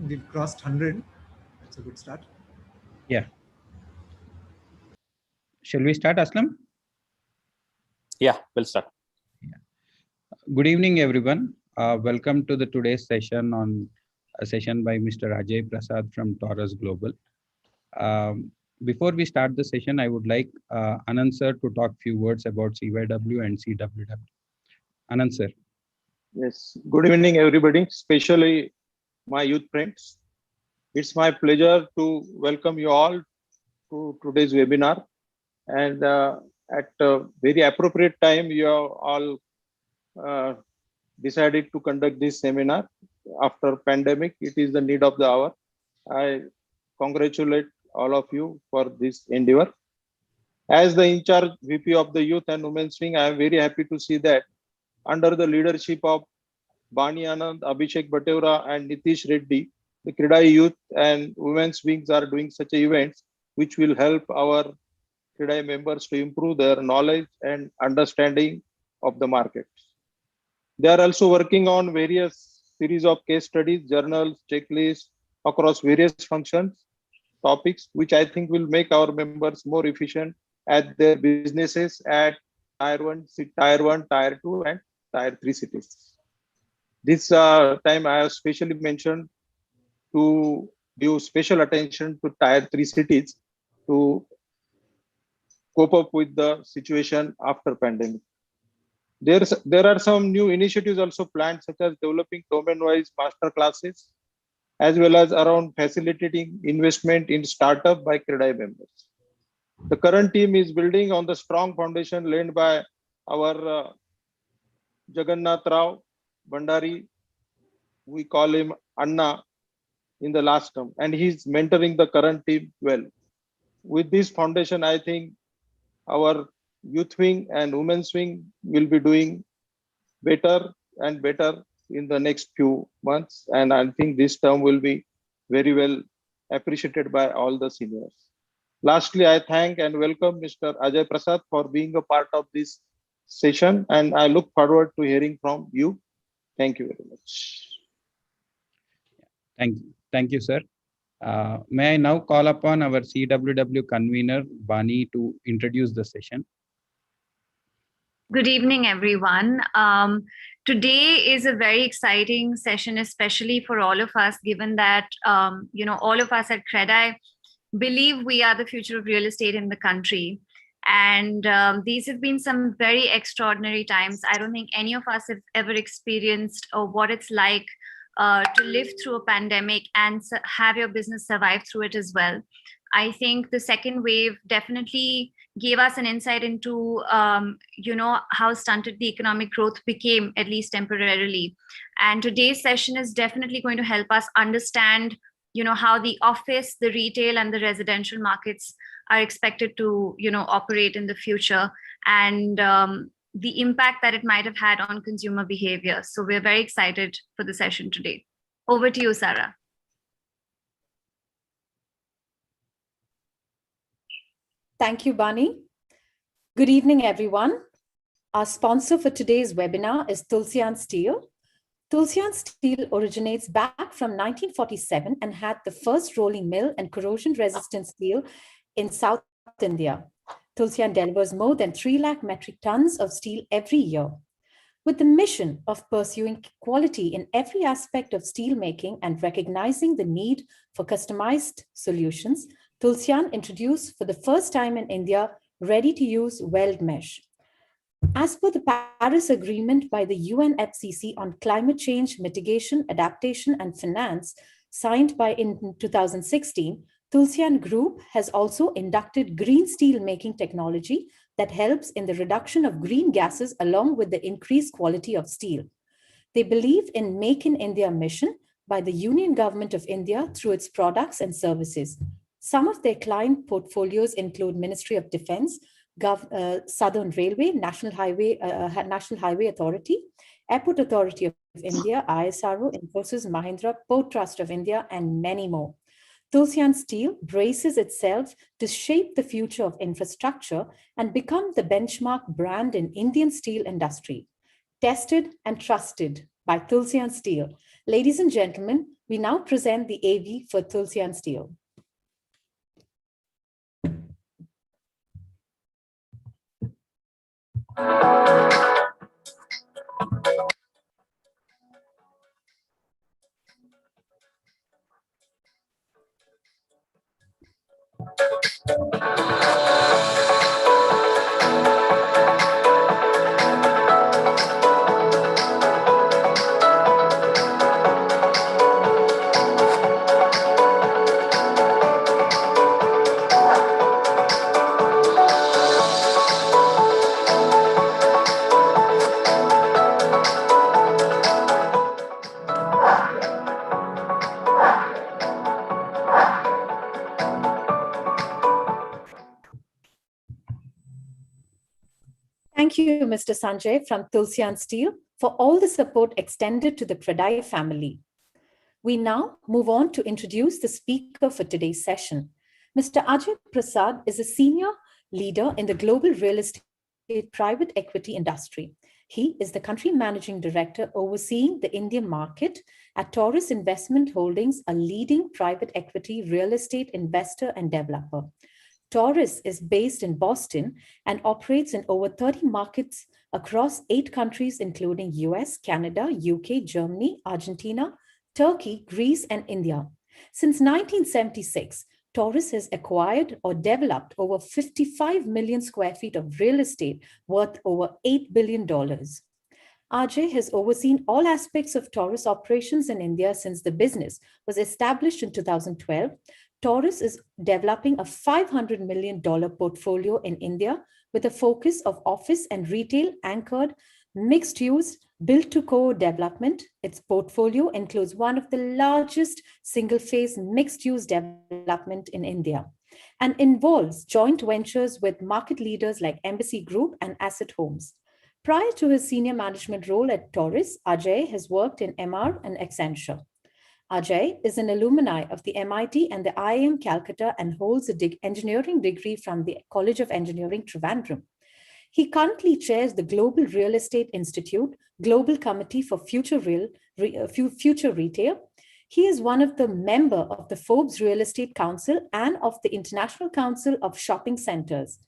We've crossed 100. That's a good start. Yeah. Shall we start, Aslam? Yeah, we'll start. Yeah. Good evening, everyone. Welcome to the today's session on a session by Mr. Arjun Prasad from Taurus Global. Before we start the session, I would like Anand sir to talk few words about CYW and CWW. Anand sir. Yes, good evening, everybody, especially my youth friends. It's my pleasure to welcome you all to today's webinar. And at a very appropriate time, you have all decided to conduct this seminar after pandemic. It is the need of the hour. I congratulate all of you for this endeavor. As the in-charge VP of the Youth and Women's Wing, I am very happy to see that under the leadership of Bani Anand, Abhishek Batevra, and Nitish Reddy, the Kridai Youth and Women's Wings are doing such events which will help our Kridai members to improve their knowledge and understanding of the market. They are also working on various series of case studies, journals, checklists across various functions, topics, which I think will make our members more efficient at their businesses at Tier 1, Tier 2, and Tier 3 cities. This time I have specially mentioned to give special attention to Tier 3 cities to cope up with the situation after pandemic. There are some new initiatives also planned, such as developing domain-wise master classes, as well as around facilitating investment in startup by Kridai members. The current team is building on the strong foundation laid by our Jagannath Rao Bandari. We call him Anna in the last term, and he's mentoring the current team well. With this foundation, I think our youth wing and women's wing will be doing better and better in the next few months. And I think this term will be very well appreciated by all the seniors. Lastly, I thank and welcome Mr. Arjun Prasad for being a part of this session, and I look forward to hearing from you. Thank you very much. Thank you, sir. May I now call upon our CWW convener, Bani, to introduce the session. Good evening, everyone. Today is a very exciting session, especially for all of us, given that, all of us at Kridai believe we are the future of real estate in the country. And these have been some very extraordinary times. I don't think any of us have ever experienced what it's like to live through a pandemic and have your business survive through it as well. I think the second wave definitely gave us an insight into, how stunted the economic growth became, at least temporarily. And today's session is definitely going to help us understand, how the office, the retail, and the residential markets are expected to, operate in the future, and the impact that it might have had on consumer behavior. So we're very excited for the session today. Over to you, Sarah. Thank you, Bani. Good evening, everyone. Our sponsor for today's webinar is Tulsian Steel. Tulsian Steel originates back from 1947 and had the first rolling mill and corrosion-resistant steel in South India. Tulsian delivers more than 3 lakh metric tons of steel every year. With the mission of pursuing quality in every aspect of steelmaking and recognizing the need for customized solutions, Tulsian introduced for the first time in India ready-to-use weld mesh. As per the Paris Agreement by the UNFCCC on Climate Change Mitigation, Adaptation and Finance, signed in 2016, Tulsian Group has also inducted green steel making technology that helps in the reduction of green gases along with the increased quality of steel. They believe in Make in India mission by the Union Government of India through its products and services. Some of their client portfolios include Ministry of Defense, Southern Railway, National Highway Authority, Airport Authority of India, ISRO, Infosys, Mahindra, Port Trust of India, and many more. Tulsian Steel braces itself to shape the future of infrastructure and become the benchmark brand in Indian steel industry. Tested and trusted by Tulsian Steel. Ladies and gentlemen, we now present the AV for Tulsian Steel. Thank you, Mr. Sanjay from Tulsian Steel, for all the support extended to the Credai family. We now move on to introduce the speaker for today's session. Mr. Arjun Prasad is a senior leader in the global real estate private equity industry. He is the country managing director overseeing the Indian market at Taurus Investment Holdings, a leading private equity real estate investor and developer. Taurus is based in Boston and operates in over 30 markets across 8 countries, including US, Canada, UK, Germany, Argentina, Turkey, Greece, and India. Since 1976, Taurus has acquired or developed over 55 million square feet of real estate worth over $8 billion. Ajay has overseen all aspects of Taurus operations in India since the business was established in 2012. Taurus is developing a $500 million portfolio in India with a focus of office and retail anchored mixed-use built-to-core development. Its portfolio includes one of the largest single-phase mixed-use development in India and involves joint ventures with market leaders like Embassy Group and Asset Homes. Prior to his senior management role at Taurus, Ajay has worked in MR and Accenture. Ajay is an alumni of the MIT and the IIM Calcutta and holds an engineering degree from the College of Engineering, Trivandrum. He currently chairs the Global Real Estate Institute Global Committee for Future Retail. He is one of the members of the Forbes Real Estate Council and of the International Council of Shopping Centers.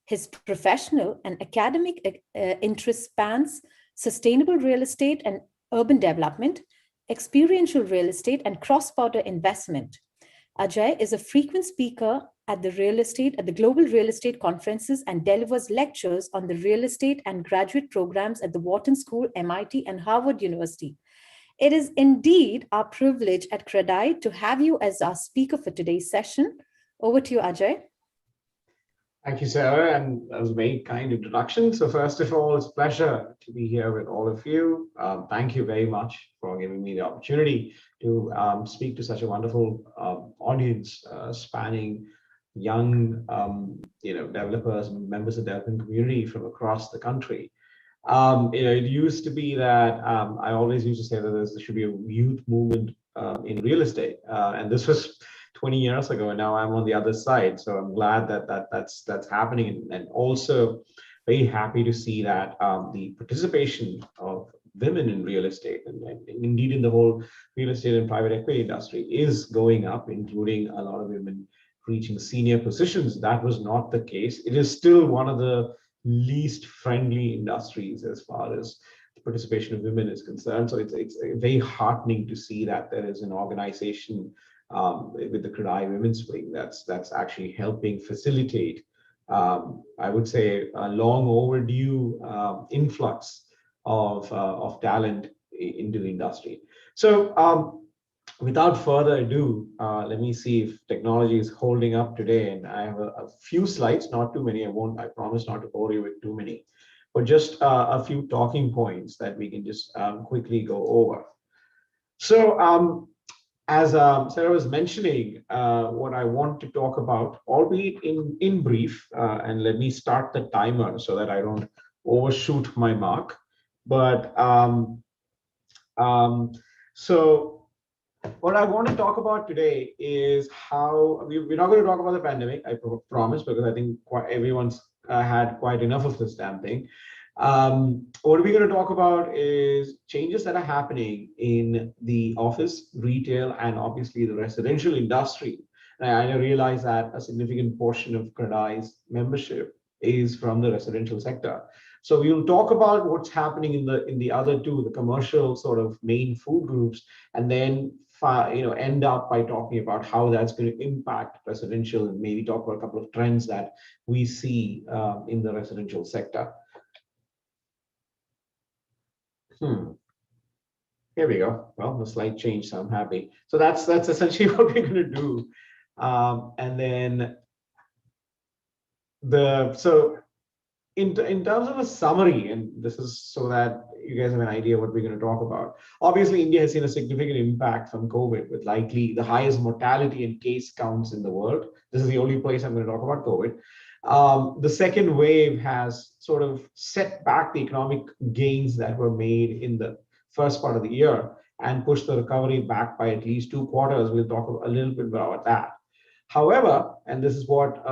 His professional and academic interest spans sustainable real estate and urban development, experiential real estate, and cross-border investment. Ajay is a frequent speaker at the global real estate conferences and delivers lectures on the real estate and graduate programs at the Wharton School, MIT, and Harvard University. It is indeed our privilege at Credai to have you as our speaker for today's session. Over to you, Ajay. Thank you, Sarah, and that was a very kind introduction. So first of all, it's a pleasure to be here with all of you. Thank you very much for giving me the opportunity to speak to such a wonderful audience spanning young developers and members of the development community from across the country. It used to be that I always used to say that there should be a youth movement in real estate, and this was 20 years ago, and now I'm on the other side. So I'm glad that's happening, and also very happy to see that the participation of women in real estate and indeed in the whole real estate and private equity industry is going up, including a lot of women reaching senior positions. That was not the case. It is still one of the least friendly industries as far as the participation of women is concerned. So it's very heartening to see that there is an organization with the Credai Women's Wing that's actually helping facilitate, I would say, a long overdue influx of talent into the industry. So without further ado, let me see if technology is holding up today. And I have a few slides, not too many. I promise not to bore you with too many, but just a few talking points that we can just quickly go over. So as Sarah was mentioning, what I want to talk about, albeit in brief, and let me start the timer so that I don't overshoot my mark. But so what I want to talk about today is how we're not going to talk about the pandemic, I promise, because I think everyone's had quite enough of this damn thing. What we're going to talk about is changes that are happening in the office, retail, and obviously the residential industry. And I realize that a significant portion of CREDAI's membership is from the residential sector. So we will talk about what's happening in the other two, the commercial sort of main food groups, and then end up by talking about how that's going to impact residential, and maybe talk about a couple of trends that we see in the residential sector. Here we go. Well, the slide changed, so I'm happy. So that's essentially what we're going to do. And then in terms of a summary, and this is so that you guys have an idea what we're going to talk about. Obviously, India has seen a significant impact from COVID, with likely the highest mortality and case counts in the world. This is the only place I'm going to talk about COVID. The second wave has sort of set back the economic gains that were made in the first part of the year and pushed the recovery back by at least 2 quarters. We'll talk a little bit about that. However, and this is what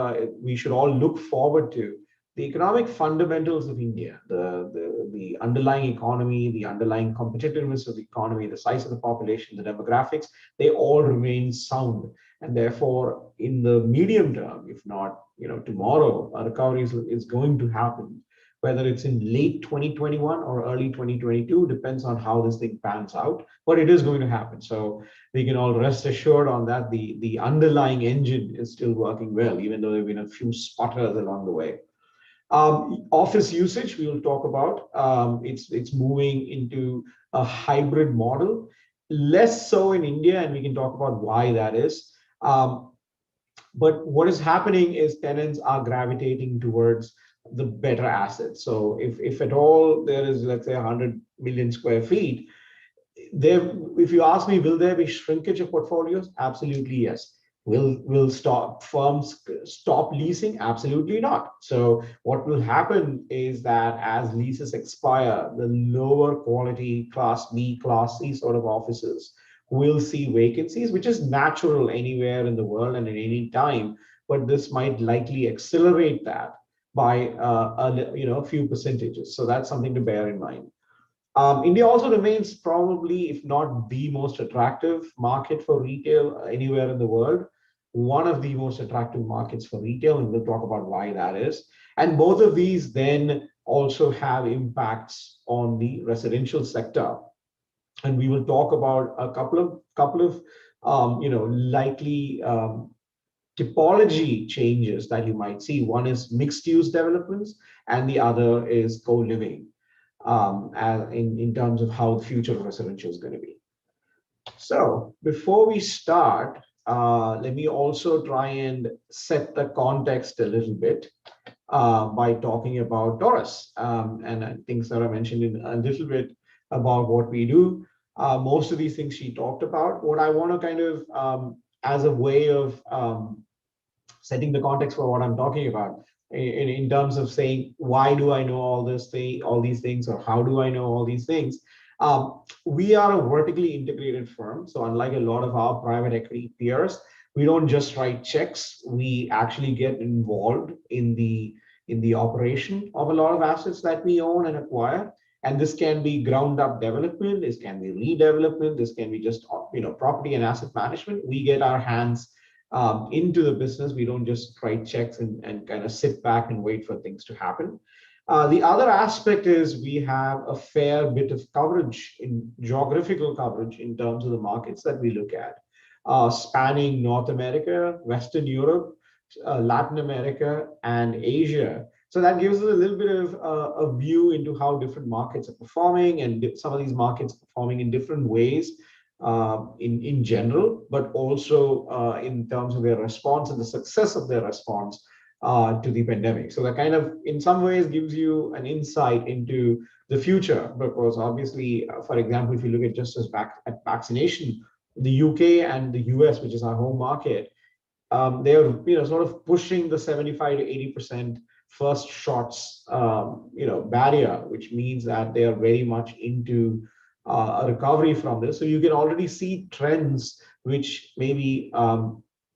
we should all look forward to, the economic fundamentals of India, the underlying economy, the underlying competitiveness of the economy, the size of the population, the demographics, they all remain sound. And therefore, in the medium term, if not tomorrow, a recovery is going to happen. Whether it's in late 2021 or early 2022, depends on how this thing pans out, but it is going to happen. So we can all rest assured on that the underlying engine is still working well, even though there have been a few sputters along the way. Office usage, we will talk about. It's moving into a hybrid model, less so in India, and we can talk about why that is. But what is happening is tenants are gravitating towards the better assets. So if at all there is, let's say, 100 million square feet, if you ask me, will there be shrinkage of portfolios? Absolutely yes. Will firms stop leasing? Absolutely not. So what will happen is that as leases expire, the lower quality Class B, Class C sort of offices will see vacancies, which is natural anywhere in the world and at any time. But this might likely accelerate that by a few percentages. So that's something to bear in mind. India also remains probably, if not the most attractive market for retail anywhere in the world, one of the most attractive markets for retail, and we'll talk about why that is. And both of these then also have impacts on the residential sector. And we will talk about a couple of likely typology changes that you might see. One is mixed use developments, and the other is co-living, in terms of how the future of residential is going to be. So before we start, let me also try and set the context a little bit by talking about Taurus, and things that I mentioned in a little bit about what we do. Most of these things she talked about. What I want to kind of, as a way of setting the context for what I'm talking about, in terms of saying, why do I know all these things, or how do I know all these things? We are a vertically integrated firm. So unlike a lot of our private equity peers, we don't just write checks. We actually get involved in the operation of a lot of assets that we own and acquire. And this can be ground up development, this can be redevelopment, this can be just property and asset management. We get our hands into the business. We don't just write checks and kind of sit back and wait for things to happen. The other aspect is we have a fair bit of coverage, in geographical coverage, in terms of the markets that we look at, spanning North America, Western Europe, Latin America, and Asia. So that gives us a little bit of a view into how different markets are performing, and some of these markets performing in different ways in general, but also in terms of their response and the success of their response to the pandemic. So that kind of, in some ways, gives you an insight into the future, because obviously, for example, if you look at just as at vaccination, the UK and the US, which is our home market, they're sort of pushing the 75 to 80% first shots barrier, which means that they are very much into a recovery from this. So you can already see trends which maybe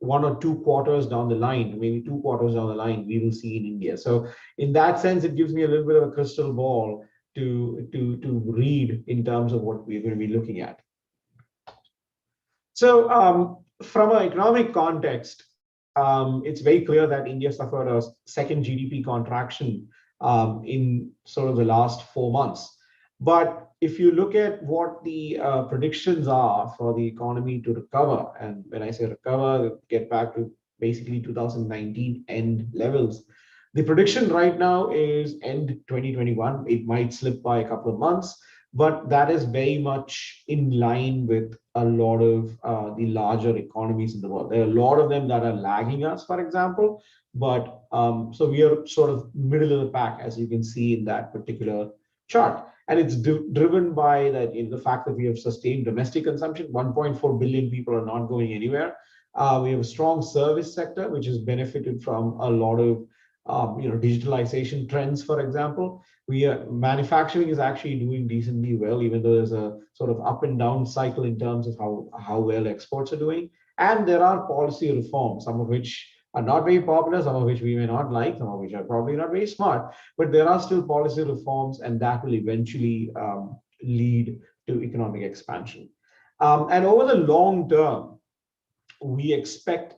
1 or 2 quarters down the line, maybe 2 quarters down the line, we will see in India. So in that sense, it gives me a little bit of a crystal ball to read in terms of what we're going to be looking at. So from an economic context, it's very clear that India suffered a second GDP contraction in sort of the last 4 months. But if you look at what the predictions are for the economy to recover, and when I say recover, get back to basically 2019 end levels, the prediction right now is end 2021. It might slip by a couple of months, but that is very much in line with a lot of the larger economies in the world. There are a lot of them that are lagging us, for example, but so we are sort of middle of the pack, as you can see in that particular chart. And it's driven by that in the fact that we have sustained domestic consumption. 1.4 billion people are not going anywhere. We have a strong service sector, which has benefited from a lot of digitalization trends, for example. Manufacturing is actually doing decently well, even though there's a sort of up and down cycle in terms of how well exports are doing. And there are policy reforms, some of which are not very popular, some of which we may not like, some of which are probably not very smart, but there are still policy reforms, and that will eventually lead to economic expansion. And over the long term, we expect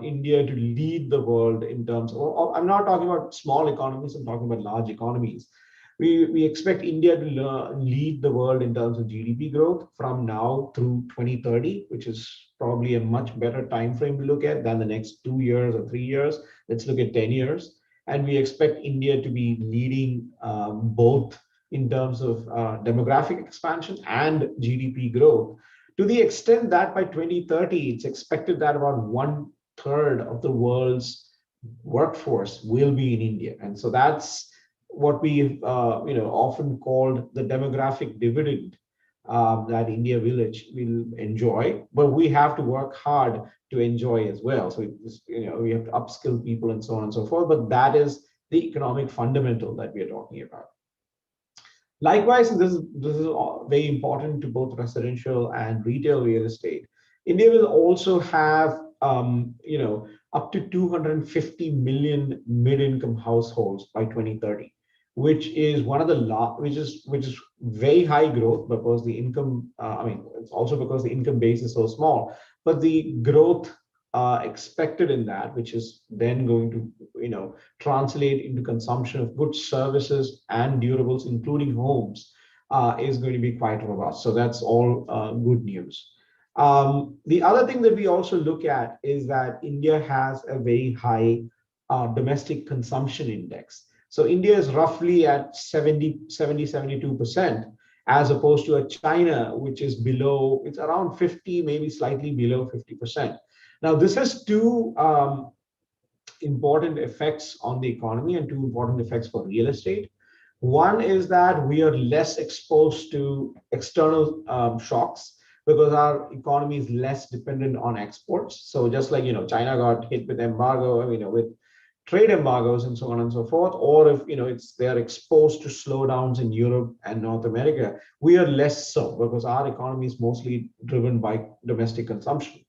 India to lead the world in terms of, I'm not talking about small economies, I'm talking about large economies. We expect India to lead the world in terms of GDP growth from now through 2030, which is probably a much better time frame to look at than the next 2 years or 3 years. Let's look at 10 years. And we expect India to be leading both in terms of demographic expansion and GDP growth, to the extent that by 2030, it's expected that about 1/3 of the world's workforce will be in India. And so that's what we've often called the demographic dividend that India will enjoy, but we have to work hard to enjoy as well. So we have to upskill people and so on and so forth, but that is the economic fundamental that we are talking about. Likewise, this is very important to both residential and retail real estate. India will also have up to 250 million mid-income households by 2030, which is one of the which is very high growth, because the income it's also because the income base is so small, but the growth expected in that, which is then going to translate into consumption of goods, services, and durables, including homes, is going to be quite robust. So that's all good news. The other thing that we also look at is that India has a very high domestic consumption index. So India is roughly at 72%, as opposed to a China, which is below, it's around 50, maybe slightly below 50%. Now, this has two important effects on the economy and two important effects for real estate. One is that we are less exposed to external shocks, because our economy is less dependent on exports. So just like, China got hit with embargo, with trade embargoes and so on and so forth, or if they're exposed to slowdowns in Europe and North America, we are less so, because our economy is mostly driven by domestic consumption.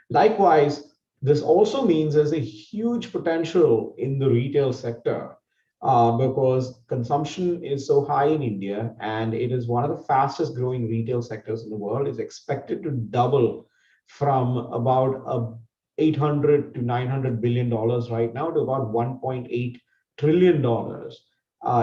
Likewise, this also means there's a huge potential in the retail sector, because consumption is so high in India, and it is one of the fastest growing retail sectors in the world. Is expected to double from about $800 to $900 billion right now to about $1.8 trillion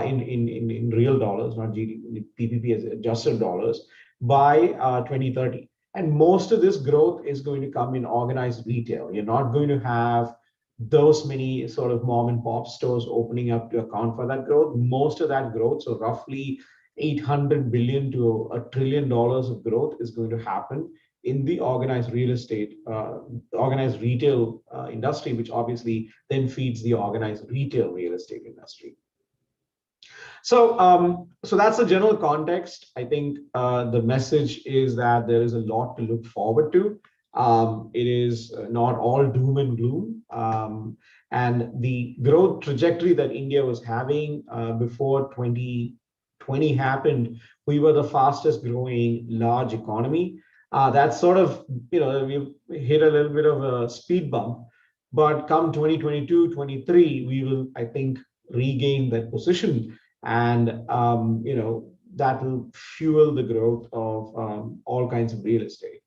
in real dollars, not GDP, PPP as adjusted dollars, by 2030. And most of this growth is going to come in organized retail. You're not going to have those many sort of mom and pop stores opening up to account for that growth. Most of that growth, so roughly $800 billion to $1 trillion of growth, is going to happen in the organized real estate, organized retail industry, which obviously then feeds the organized retail real estate industry. So, so that's the general context. I think the message is that there is a lot to look forward to. It is not all doom and gloom. And the growth trajectory that India was having before 2020 happened, we were the fastest growing large economy. That's sort of, we hit a little bit of a speed bump, but come 2022, 23, we will, I think, regain that position, and that will fuel the growth of all kinds of real estate.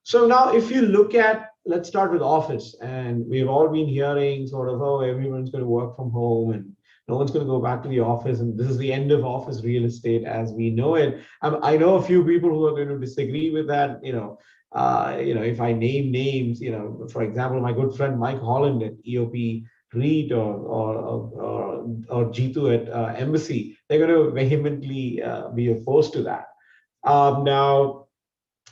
So now if you look at, let's start with office, and we've all been hearing sort of, oh, everyone's going to work from home and no one's going to go back to the office, and this is the end of office real estate as we know it. I know a few people who are going to disagree with that. If I name names, for example, my good friend Mike Holland at EOP REIT or Jitu at Embassy, they're going to vehemently be opposed to that. Now,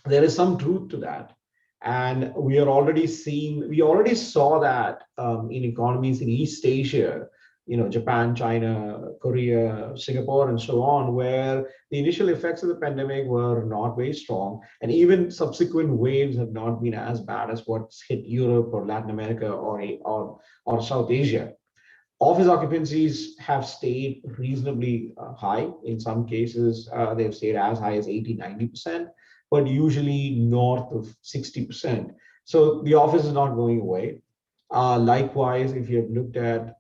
there is some truth to that. And we already saw that in economies in East Asia, Japan, China, Korea, Singapore, and so on, where the initial effects of the pandemic were not very strong. And even subsequent waves have not been as bad as what's hit Europe or Latin America or South Asia. Office occupancies have stayed reasonably high. In some cases, they've stayed as high as 80, 90%, but usually north of 60%. So the office is not going away. Likewise, if you have looked at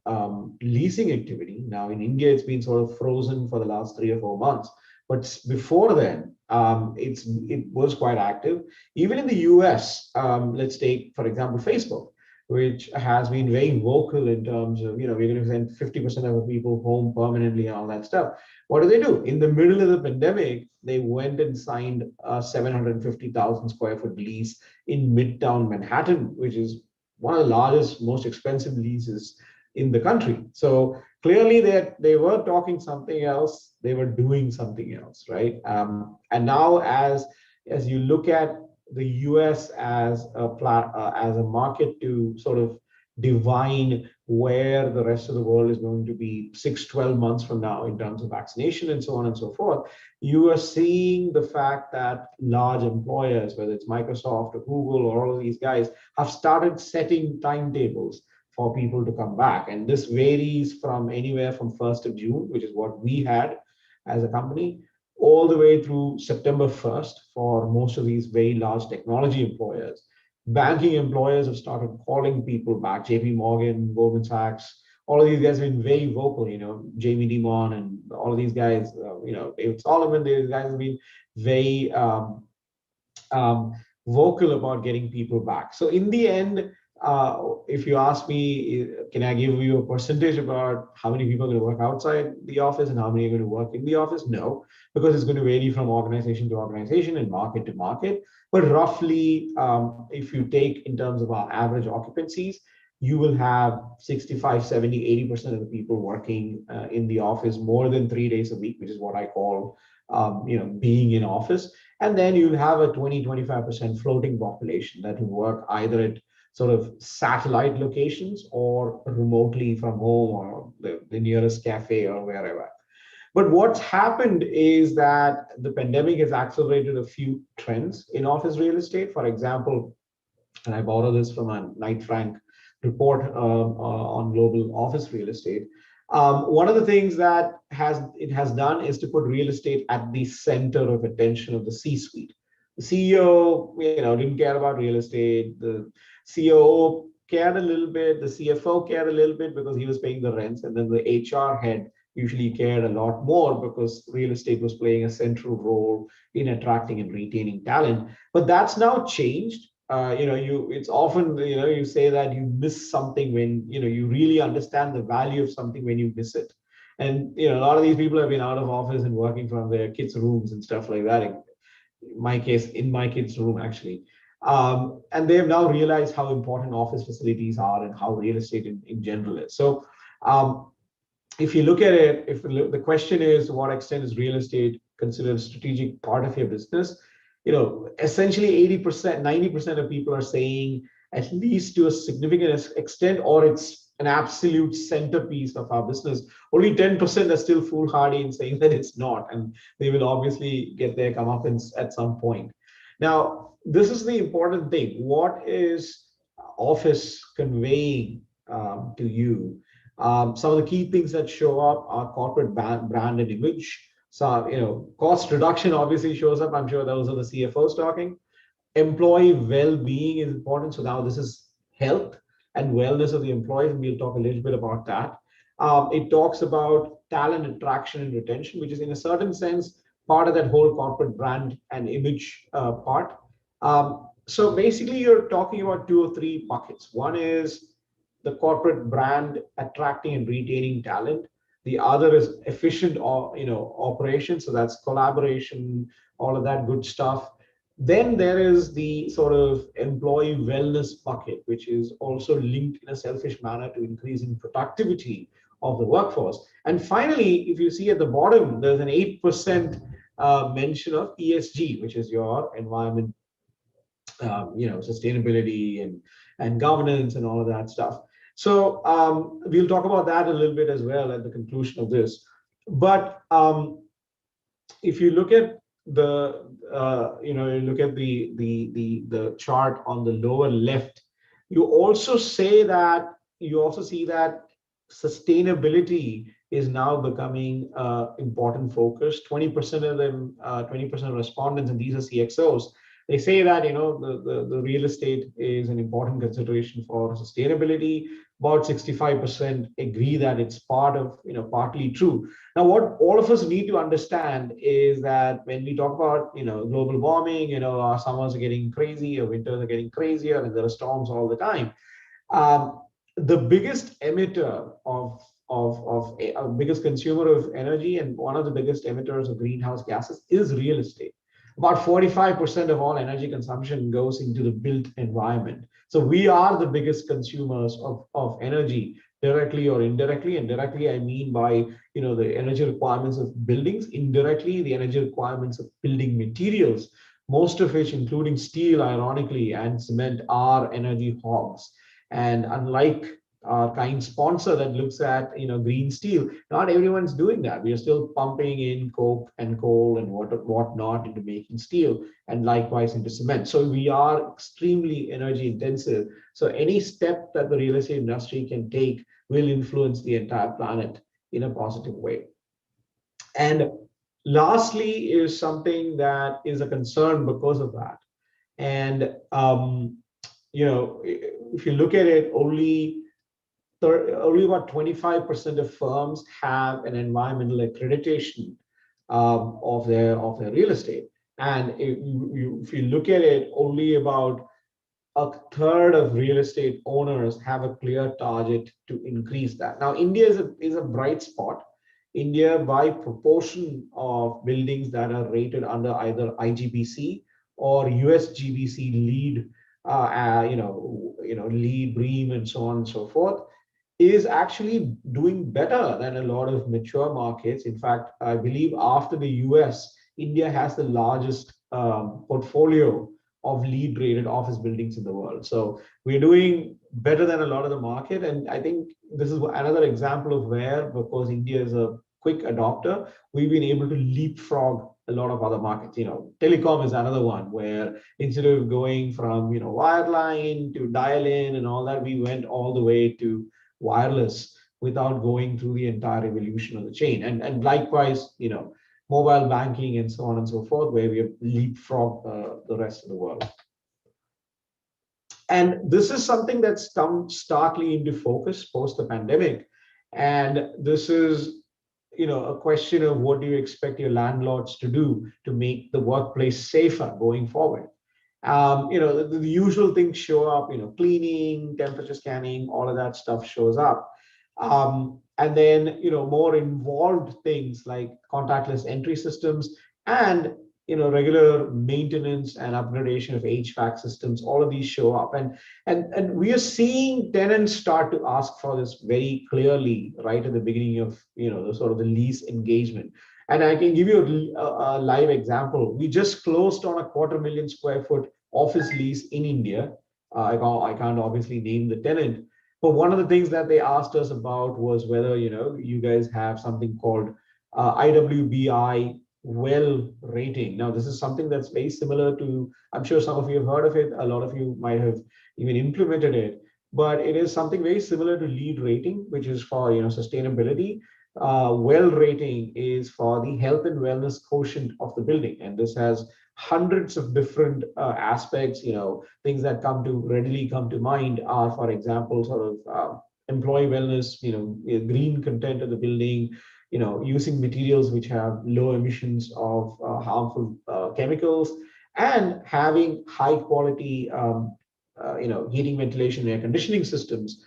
leasing activity, now in India, it's been sort of frozen for the last 3 or 4 months. But before then, it was quite active. Even in the US, let's take, for example, Facebook, which has been very vocal in terms of, we're going to send 50% of the people home permanently and all that stuff. What do? In the middle of the pandemic, they went and signed a 750,000 square foot lease in Midtown Manhattan, which is one of the largest, most expensive leases in the country. So clearly they were talking something else, they were doing something else, right? And now as you look at the US as a market to sort of divine where the rest of the world is going to be 6-12 months from now in terms of vaccination and so on and so forth, you are seeing the fact that large employers, whether it's Microsoft or Google or all of these guys, have started setting timetables for people to come back. And this varies from anywhere from 1st of June, which is what we had as a company, all the way through September 1st for most of these very large technology employers. Banking employers have started calling people back. JP Morgan, Goldman Sachs, all of these guys have been very vocal, Jamie Dimon and all of these guys, David Solomon, these guys have been very vocal about getting people back. So in the end, if you ask me, can I give you a percentage about how many people are going to work outside the office and how many are going to work in the office? No, because it's going to vary from organization to organization and market to market. But roughly, if you take in terms of our average occupancies, you will have 65, 70, 80% of the people working in the office more than 3 days a week, which is what I call, being in office. And then you'll have a 20, 25% floating population that will work either at sort of satellite locations or remotely from home or the nearest cafe or wherever. But what's happened is that the pandemic has accelerated a few trends in office real estate. For example, and I borrow this from a Knight Frank report on global office real estate. One of the things that it has done is to put real estate at the center of attention of the C-suite. The CEO, didn't care about real estate. The COO cared a little bit. The CFO cared a little bit because he was paying the rents, and then the HR head usually cared a lot more because real estate was playing a central role in attracting and retaining talent. But that's now changed. It's often, you say that you miss something when, you really understand the value of something when you miss it. And, a lot of these people have been out of office and working from their kids' rooms and stuff like that. In my case, in my kids' room, actually. And they have now realized how important office facilities are and how real estate in general is. So if you look at it, the question is, to what extent is real estate considered a strategic part of your business? Essentially 80%, 90% of people are saying at least to a significant extent, or it's an absolute centerpiece of our business. Only 10% are still foolhardy in saying that it's not, and they will obviously get their comeuppance at some point. Now, this is the important thing. What is office conveying to you? Some of the key things that show up are corporate brand and image. So, cost reduction obviously shows up. I'm sure those are the CFOs talking. employee well-being is important. So now this is health and wellness of the employees, and we'll talk a little bit about that. It talks about talent attraction and retention, which is in a certain sense part of that whole corporate brand and image part. So basically, you're talking about two or three buckets. One is the corporate brand attracting and retaining talent. The other is efficient, or operations. So that's collaboration, all of that good stuff. Then there is the sort of employee wellness bucket, which is also linked in a selfish manner to increasing productivity of the workforce. And finally, if you see at the bottom, there's an 8% mention of ESG, which is your environment, sustainability and governance and all of that stuff. So we'll talk about that a little bit as well at the conclusion of this. But if you look at the chart on the lower left, you also see that sustainability is now becoming important focus. 20% of them, 20% of respondents, and these are CXOs, they say that the real estate is an important consideration for sustainability. About 65% agree that it's partly true. Now, what all of us need to understand is that when we talk about global warming, our summers are getting crazy, our winters are getting crazier, and there are storms all the time. The biggest emitter biggest consumer of energy and one of the biggest emitters of greenhouse gases is real estate. About 45% of all energy consumption goes into the built environment. So we are the biggest consumers of energy, directly or indirectly. And directly, I mean by the energy requirements of buildings. Indirectly, the energy requirements of building materials, most of which, including steel, ironically, and cement, are energy hogs. And unlike our kind sponsor that looks at green steel, not everyone's doing that. We are still pumping in coke and coal and whatnot into making steel, and likewise into cement. So we are extremely energy intensive. So any step that the real estate industry can take will influence the entire planet in a positive way. And lastly is something that is a concern because of that. And if you look at it, only about 25% of firms have an environmental accreditation of their real estate. And if you look at it, only about a third of real estate owners have a clear target to increase that. Now, India is a bright spot. India, by proportion of buildings that are rated under either IGBC or USGBC LEED, LEED, BREEAM, and so on and so forth, is actually doing better than a lot of mature markets. In fact, I believe after the US, India has the largest portfolio of LEED rated office buildings in the world. So we're doing better than a lot of the market. And I think this is another example of where, because India is a quick adopter, we've been able to leapfrog a lot of other markets. Telecom is another one where instead of going from wireline to dial-in and all that, we went all the way to wireless without going through the entire evolution of the chain. And likewise, mobile banking and so on and so forth, where we have leapfrogged the rest of the world. And this is something that's come starkly into focus post the pandemic. And this is a question of what do you expect your landlords to do to make the workplace safer going forward. The usual things show up, cleaning, temperature scanning, all of that stuff shows up. And then, more involved things like contactless entry systems and, regular maintenance and upgradation of HVAC systems, all of these show up. And we are seeing tenants start to ask for this very clearly right at the beginning of, the sort of the lease engagement. And I can give you a live example. We just closed on a 250,000 square foot office lease in India. I can't obviously name the tenant, but one of the things that they asked us about was whether you guys have something called IWBI well rating. Now, this is something that's very similar to, I'm sure some of you have heard of it. A lot of you might have even implemented it, but it is something very similar to LEED rating, which is for sustainability. Well rating is for the health and wellness quotient of the building, and this has hundreds of different aspects. Things that readily come to mind are, for example, sort of employee wellness, green content of the building, using materials which have low emissions of harmful chemicals, and having high quality, heating, ventilation, air conditioning systems,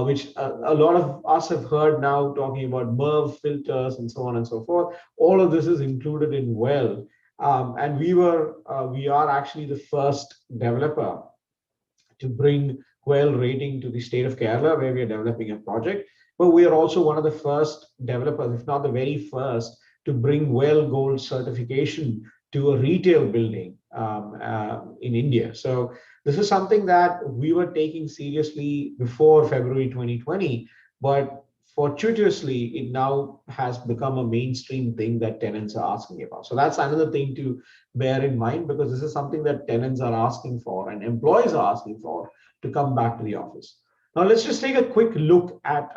which a lot of us have heard now talking about MERV filters and so on and so forth. All of this is included in WELL. And we are actually the first developer to bring WELL rating to the state of Kerala, where we are developing a project. But we are also one of the first developers, if not the very first, to bring WELL Gold certification to a retail building in India. So this is something that we were taking seriously before February 2020, but fortuitously, it now has become a mainstream thing that tenants are asking about. So that's another thing to bear in mind, because this is something that tenants are asking for and employees are asking for to come back to the office. Now, let's just take a quick look at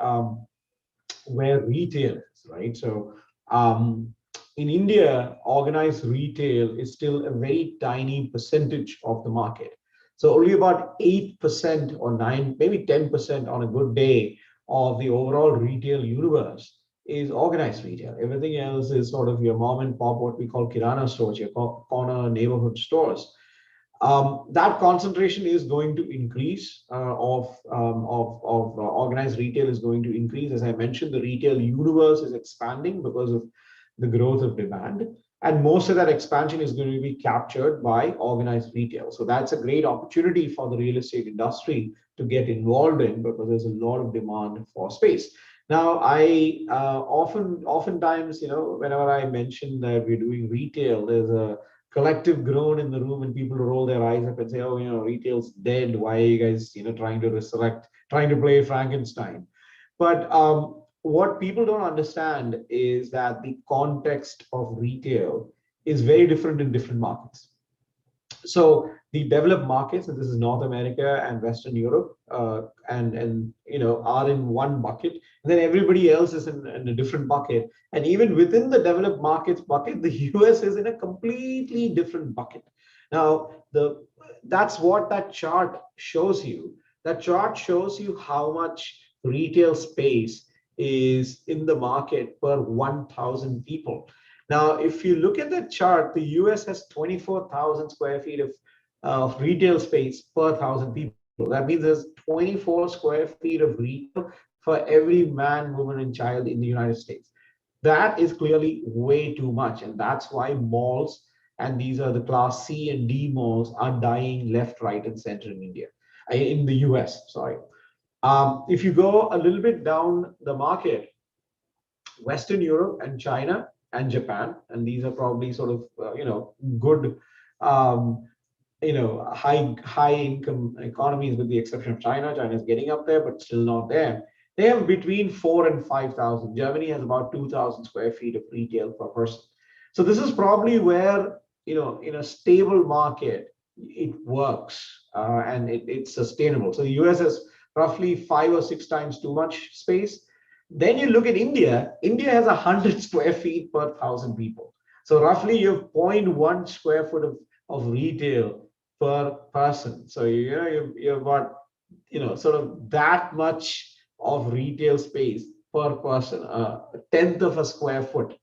where retail is, right? So in India, organized retail is still a very tiny percentage of the market. So only about 8% or 9, maybe 10% on a good day of the overall retail universe is organized retail. Everything else is sort of your mom and pop, what we call kirana stores, your corner neighborhood stores. That concentration is going to increase of organized retail is going to increase. As I mentioned, the retail universe is expanding because of the growth of demand. And most of that expansion is going to be captured by organized retail. So that's a great opportunity for the real estate industry to get involved in, because there's a lot of demand for space. Now, I oftentimes, whenever I mention that we're doing retail, there's a collective groan in the room, and people roll their eyes up and say, oh, retail's dead. Why are you guys, trying to resurrect, trying to play Frankenstein? But what people don't understand is that the context of retail is very different in different markets. So the developed markets, and this is North America and Western Europe, and are in one bucket, and then everybody else is in a different bucket. And even within the developed markets bucket, the US is in a completely different bucket. Now, that's what that chart shows you. That chart shows you how much retail space is in the market per 1,000 people. Now, if you look at that chart, the US has 24,000 square feet of retail space per 1,000 people. That means there's 24 square feet of retail for every man, woman, and child in the United States. That is clearly way too much. And that's why malls, and these are the class C and D malls, are dying left, right, and center in India, in the US, sorry. If you go a little bit down the market, Western Europe and China and Japan, and these are probably sort of good high income economies, with the exception of China. China is getting up there, but still not there. They have between 4,000 and 5,000. Germany has about 2,000 square feet of retail per person. So this is probably where, in a stable market, it works and it's sustainable. So the US has roughly 5 or 6 times too much space. Then you look at India. India has 100 square feet per 1,000 people. So roughly you have 0.1 square foot of retail per person. So you've got sort of that much of retail space per person, a tenth of a square foot.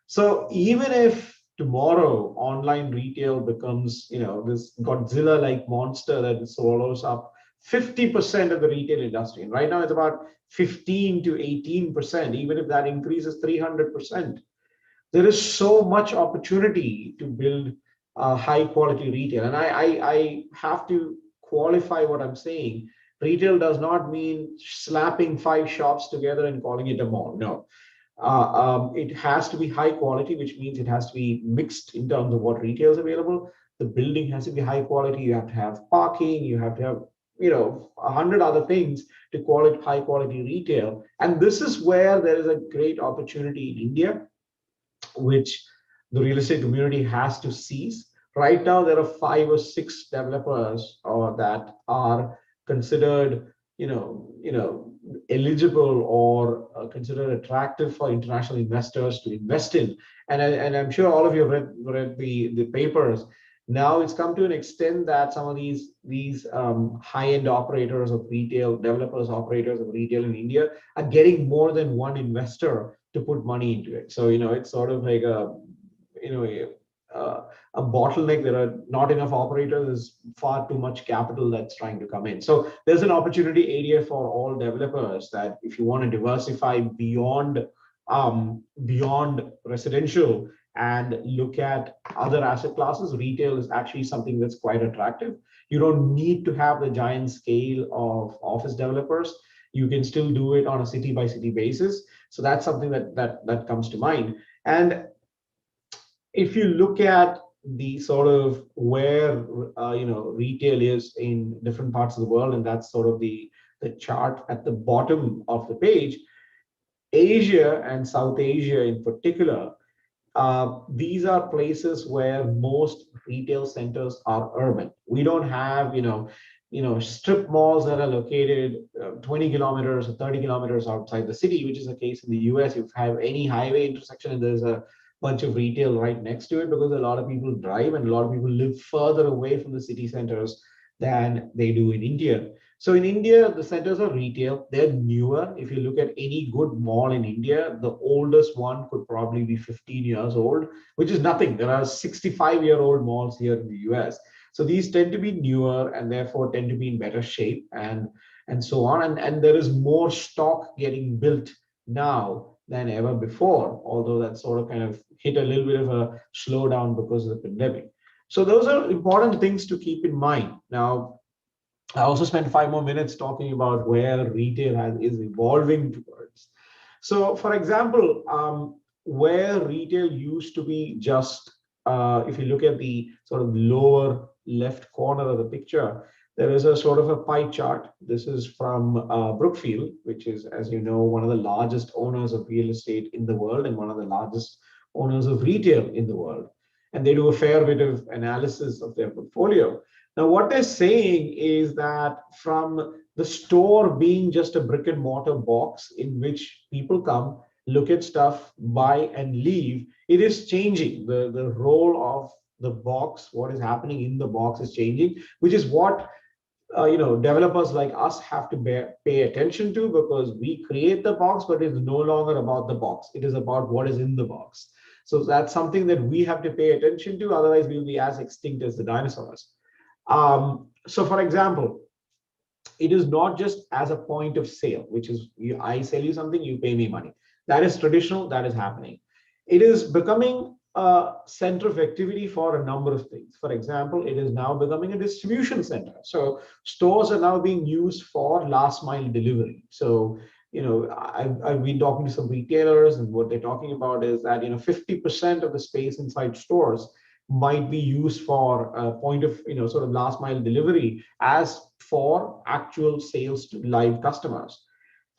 So even if tomorrow online retail becomes this Godzilla-like monster that swallows up 50% of the retail industry, and right now it's about 15 to 18%, even if that increases 300%, there is so much opportunity to build high quality retail. And I have to qualify what I'm saying. Retail does not mean slapping 5 shops together and calling it a mall. No. It has to be high quality, which means it has to be mixed in terms of what retail is available. The building has to be high quality. You have to have parking. You have to have 100 other things to call it high quality retail. And this is where there is a great opportunity in India, which the real estate community has to seize. Right now, there are 5 or 6 developers that are considered, eligible or considered attractive for international investors to invest in. And I'm sure all of you have read the papers. Now it's come to an extent that some of these high-end operators of retail, developers, operators of retail in India are getting more than one investor to put money into it. So, it's sort of like a bottleneck. There are not enough operators. There's far too much capital that's trying to come in. So there's an opportunity area for all developers that if you want to diversify beyond residential and look at other asset classes, retail is actually something that's quite attractive. You don't need to have the giant scale of office developers. You can still do it on a city by city basis. So that's something that comes to mind. And if you look at the sort of where retail is in different parts of the world, and that's sort of the chart at the bottom of the page, Asia and South Asia in particular, these are places where most retail centers are urban. We don't have strip malls that are located 20 kilometers or 30 kilometers outside the city, which is the case in the US. You have any highway intersection and there's a bunch of retail right next to it, because a lot of people drive and a lot of people live further away from the city centers than they do in India. So in India, the centers are retail. They're newer. If you look at any good mall in India, the oldest one could probably be 15 years old, which is nothing. There are 65-year-old malls here in the US. So these tend to be newer and therefore tend to be in better shape and so on. And there is more stock getting built now than ever before, although that sort of kind of hit a little bit of a slowdown because of the pandemic. So those are important things to keep in mind. Now, I also spent 5 more minutes talking about where retail is evolving towards. So, for example, where retail used to be just, if you look at the sort of lower left corner of the picture, there is a sort of a pie chart. This is from Brookfield, which is, as you know, one of the largest owners of real estate in the world and one of the largest owners of retail in the world. And they do a fair bit of analysis of their portfolio. Now, what they're saying is that from the store being just a brick and mortar box in which people come, look at stuff, buy and leave, it is changing. The role of the box, what is happening in the box is changing, which is what developers like us have to pay attention to, because we create the box, but it's no longer about the box. It is about what is in the box. So that's something that we have to pay attention to. Otherwise, we'll be as extinct as the dinosaurs. So for example, it is not just as a point of sale, which is I sell you something, you pay me money. That is traditional, that is happening. It is becoming a center of activity for a number of things. For example, it is now becoming a distribution center. So stores are now being used for last mile delivery. So, I've been talking to some retailers, and what they're talking about is that, 50% of the space inside stores might be used for a point of, sort of last mile delivery as for actual sales to live customers.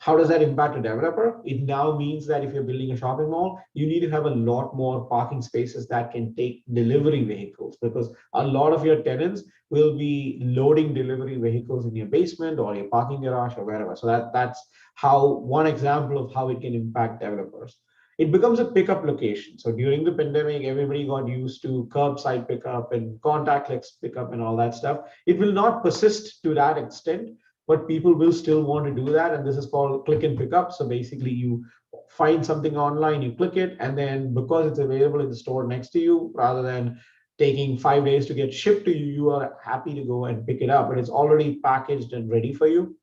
How does that impact a developer? It now means that if you're building a shopping mall, you need to have a lot more parking spaces that can take delivery vehicles, because a lot of your tenants will be loading delivery vehicles in your basement or your parking garage or wherever. So that's one example of how it can impact developers. It becomes a pickup location. So during the pandemic, everybody got used to curbside pickup and contactless pickup and all that stuff. It will not persist to that extent, but people will still want to do that. And this is called click and pick up. So basically you find something online, you click it, and then because it's available in the store next to you, rather than taking 5 days to get shipped to you, you are happy to go and pick it up, but it's already packaged and ready for you.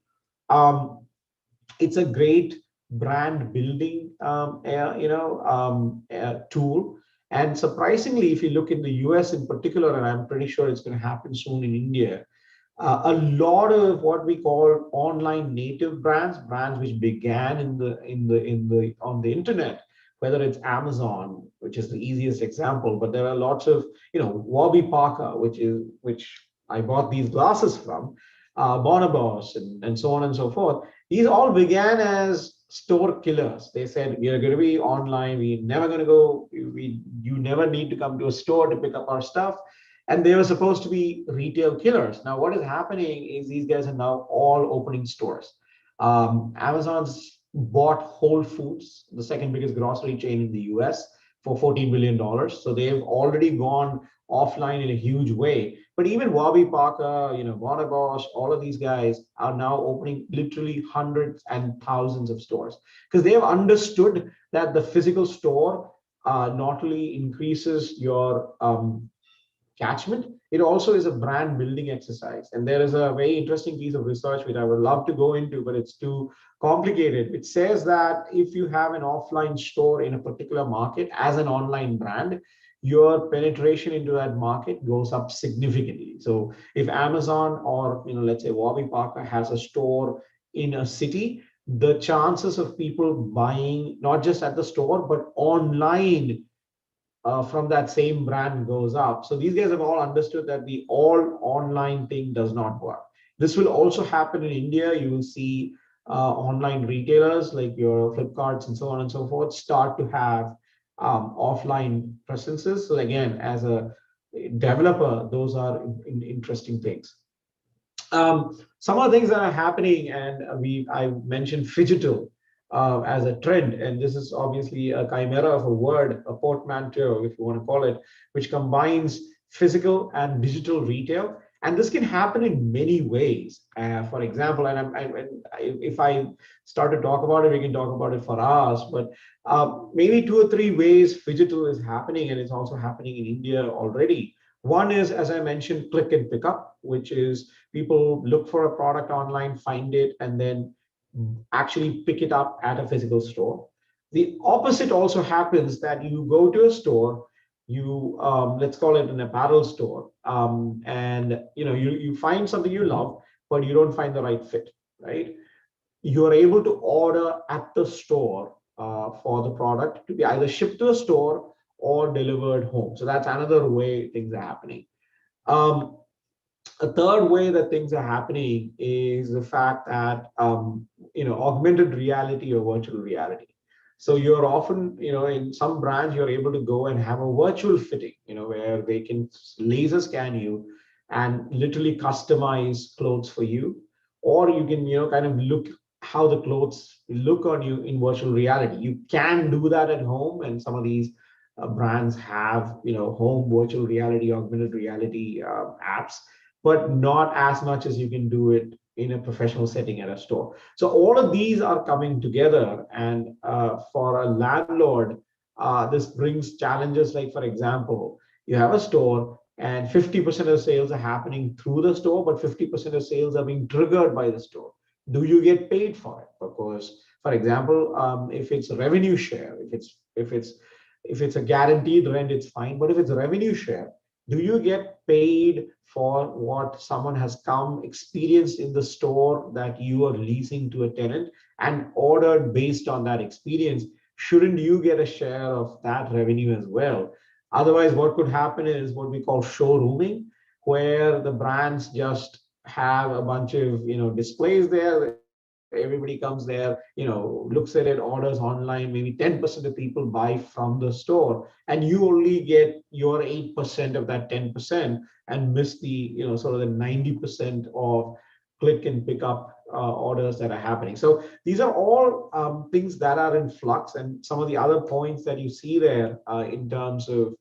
It's a great brand building tool. And surprisingly, if you look in the US in particular, and I'm pretty sure it's going to happen soon in India, a lot of what we call online native brands which began on the internet, whether it's Amazon, which is the easiest example, but there are lots of, Warby Parker, which I bought these glasses from, Bonobos, and so on and so forth. These all began as store killers. They said, we are going to be online. We're never going to go. You never need to come to a store to pick up our stuff. And they were supposed to be retail killers. Now, what is happening is these guys are now all opening stores. Amazon's bought Whole Foods, the second biggest grocery chain in the US, for $14 billion. So they've already gone offline in a huge way. But even Warby Parker, Warner Bros, all of these guys are now opening literally hundreds and thousands of stores because they have understood that the physical store not only increases your catchment, it also is a brand building exercise. And there is a very interesting piece of research which I would love to go into, but it's too complicated. It says that if you have an offline store in a particular market as an online brand, your penetration into that market goes up significantly. So if Amazon or let's say Warby Parker has a store in a city, the chances of people buying not just at the store but online from that same brand goes up. So these guys have all understood that the all online thing does not work. This will also happen in India. You will see online retailers like your Flipkarts and so on and so forth start to have offline presences. So again, as a developer, those are interesting things. Some of the things that are happening, and I mentioned phygital as a trend, and this is obviously a chimera of a word, a portmanteau, if you want to call it, which combines physical and digital retail. And this can happen in many ways. For example, if I start to talk about it, we can talk about it for hours, but maybe 2 or 3 ways phygital is happening, and it's also happening in India already. One is, as I mentioned, click and pick up, which is people look for a product online, find it, and then actually pick it up at a physical store. The opposite also happens, that you go to a store, you let's call it an apparel store, and you find something you love, but you don't find the right fit, right? You are able to order at the store for the product to be either shipped to a store or delivered home. So that's another way things are happening. A third way that things are happening is the fact that augmented reality or virtual reality. So you're often, in some brands, you're able to go and have a virtual fitting, where they can laser scan you and literally customize clothes for you, or you can, kind of look how the clothes look on you in virtual reality. You can do that at home, and some of these brands have, home virtual reality, augmented reality apps, but not as much as you can do it in a professional setting at a store. So all of these are coming together, and for a landlord, this brings challenges. Like, for example, you have a store and 50% of the sales are happening through the store, but 50% of sales are being triggered by the store. Do you get paid for it? Because, for example, if it's a revenue share, if it's a guaranteed rent, it's fine. But if it's a revenue share, do you get paid for what someone has come experienced in the store that you are leasing to a tenant and ordered based on that experience? Shouldn't you get a share of that revenue as well? Otherwise, what could happen is what we call showrooming, where the brands just have a bunch of displays there. Everybody comes there, looks at it, orders online. Maybe 10% of people buy from the store, and you only get your 8% of that 10% and miss the sort of the 90% of click and pick up orders that are happening. So these are all things that are in flux, and some of the other points that you see there in terms of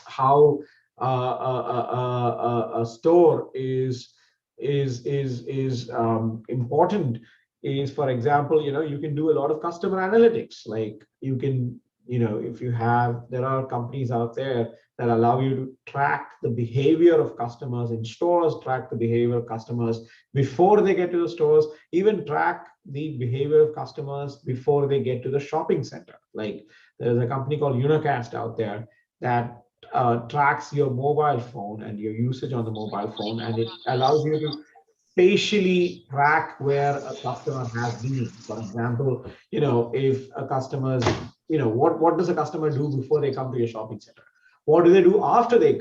how a store is important is, for example, you can do a lot of customer analytics. Like, you can, if you have, there are companies out there that allow you to track the behavior of customers in stores, track the behavior of customers before they get to the stores, even track the behavior of customers before they get to the shopping center. Like, there's a company called Unicast out there that tracks your mobile phone and your usage on the mobile phone, and it allows you to spatially track where a customer has been. For example, if a customer's, what does a customer do before they come to your shopping center? What do they do after they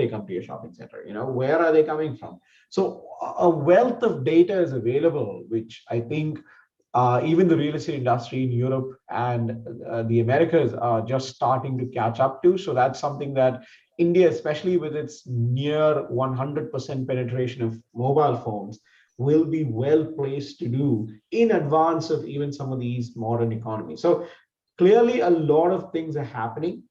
come to your shopping center? Where are they coming from? So a wealth of data is available, which I think even the real estate industry in Europe and the Americas are just starting to catch up to. So that's something that India, especially with its near 100% penetration of mobile phones, will be well placed to do in advance of even some of these modern economies. So clearly, a lot of things are happening.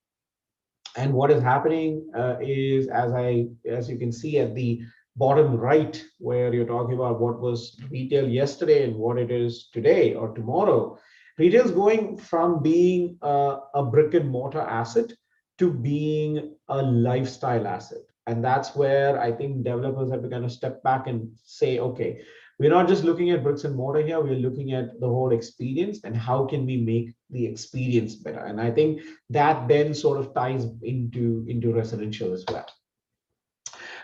And what is happening is, as you can see at the bottom right, where you're talking about what was retail yesterday and what it is today or tomorrow, retail is going from being a brick and mortar asset to being a lifestyle asset. And that's where I think developers have to kind of step back and say, okay, we're not just looking at bricks and mortar here, we're looking at the whole experience and how can we make the experience better. And I think that then sort of ties into residential as well.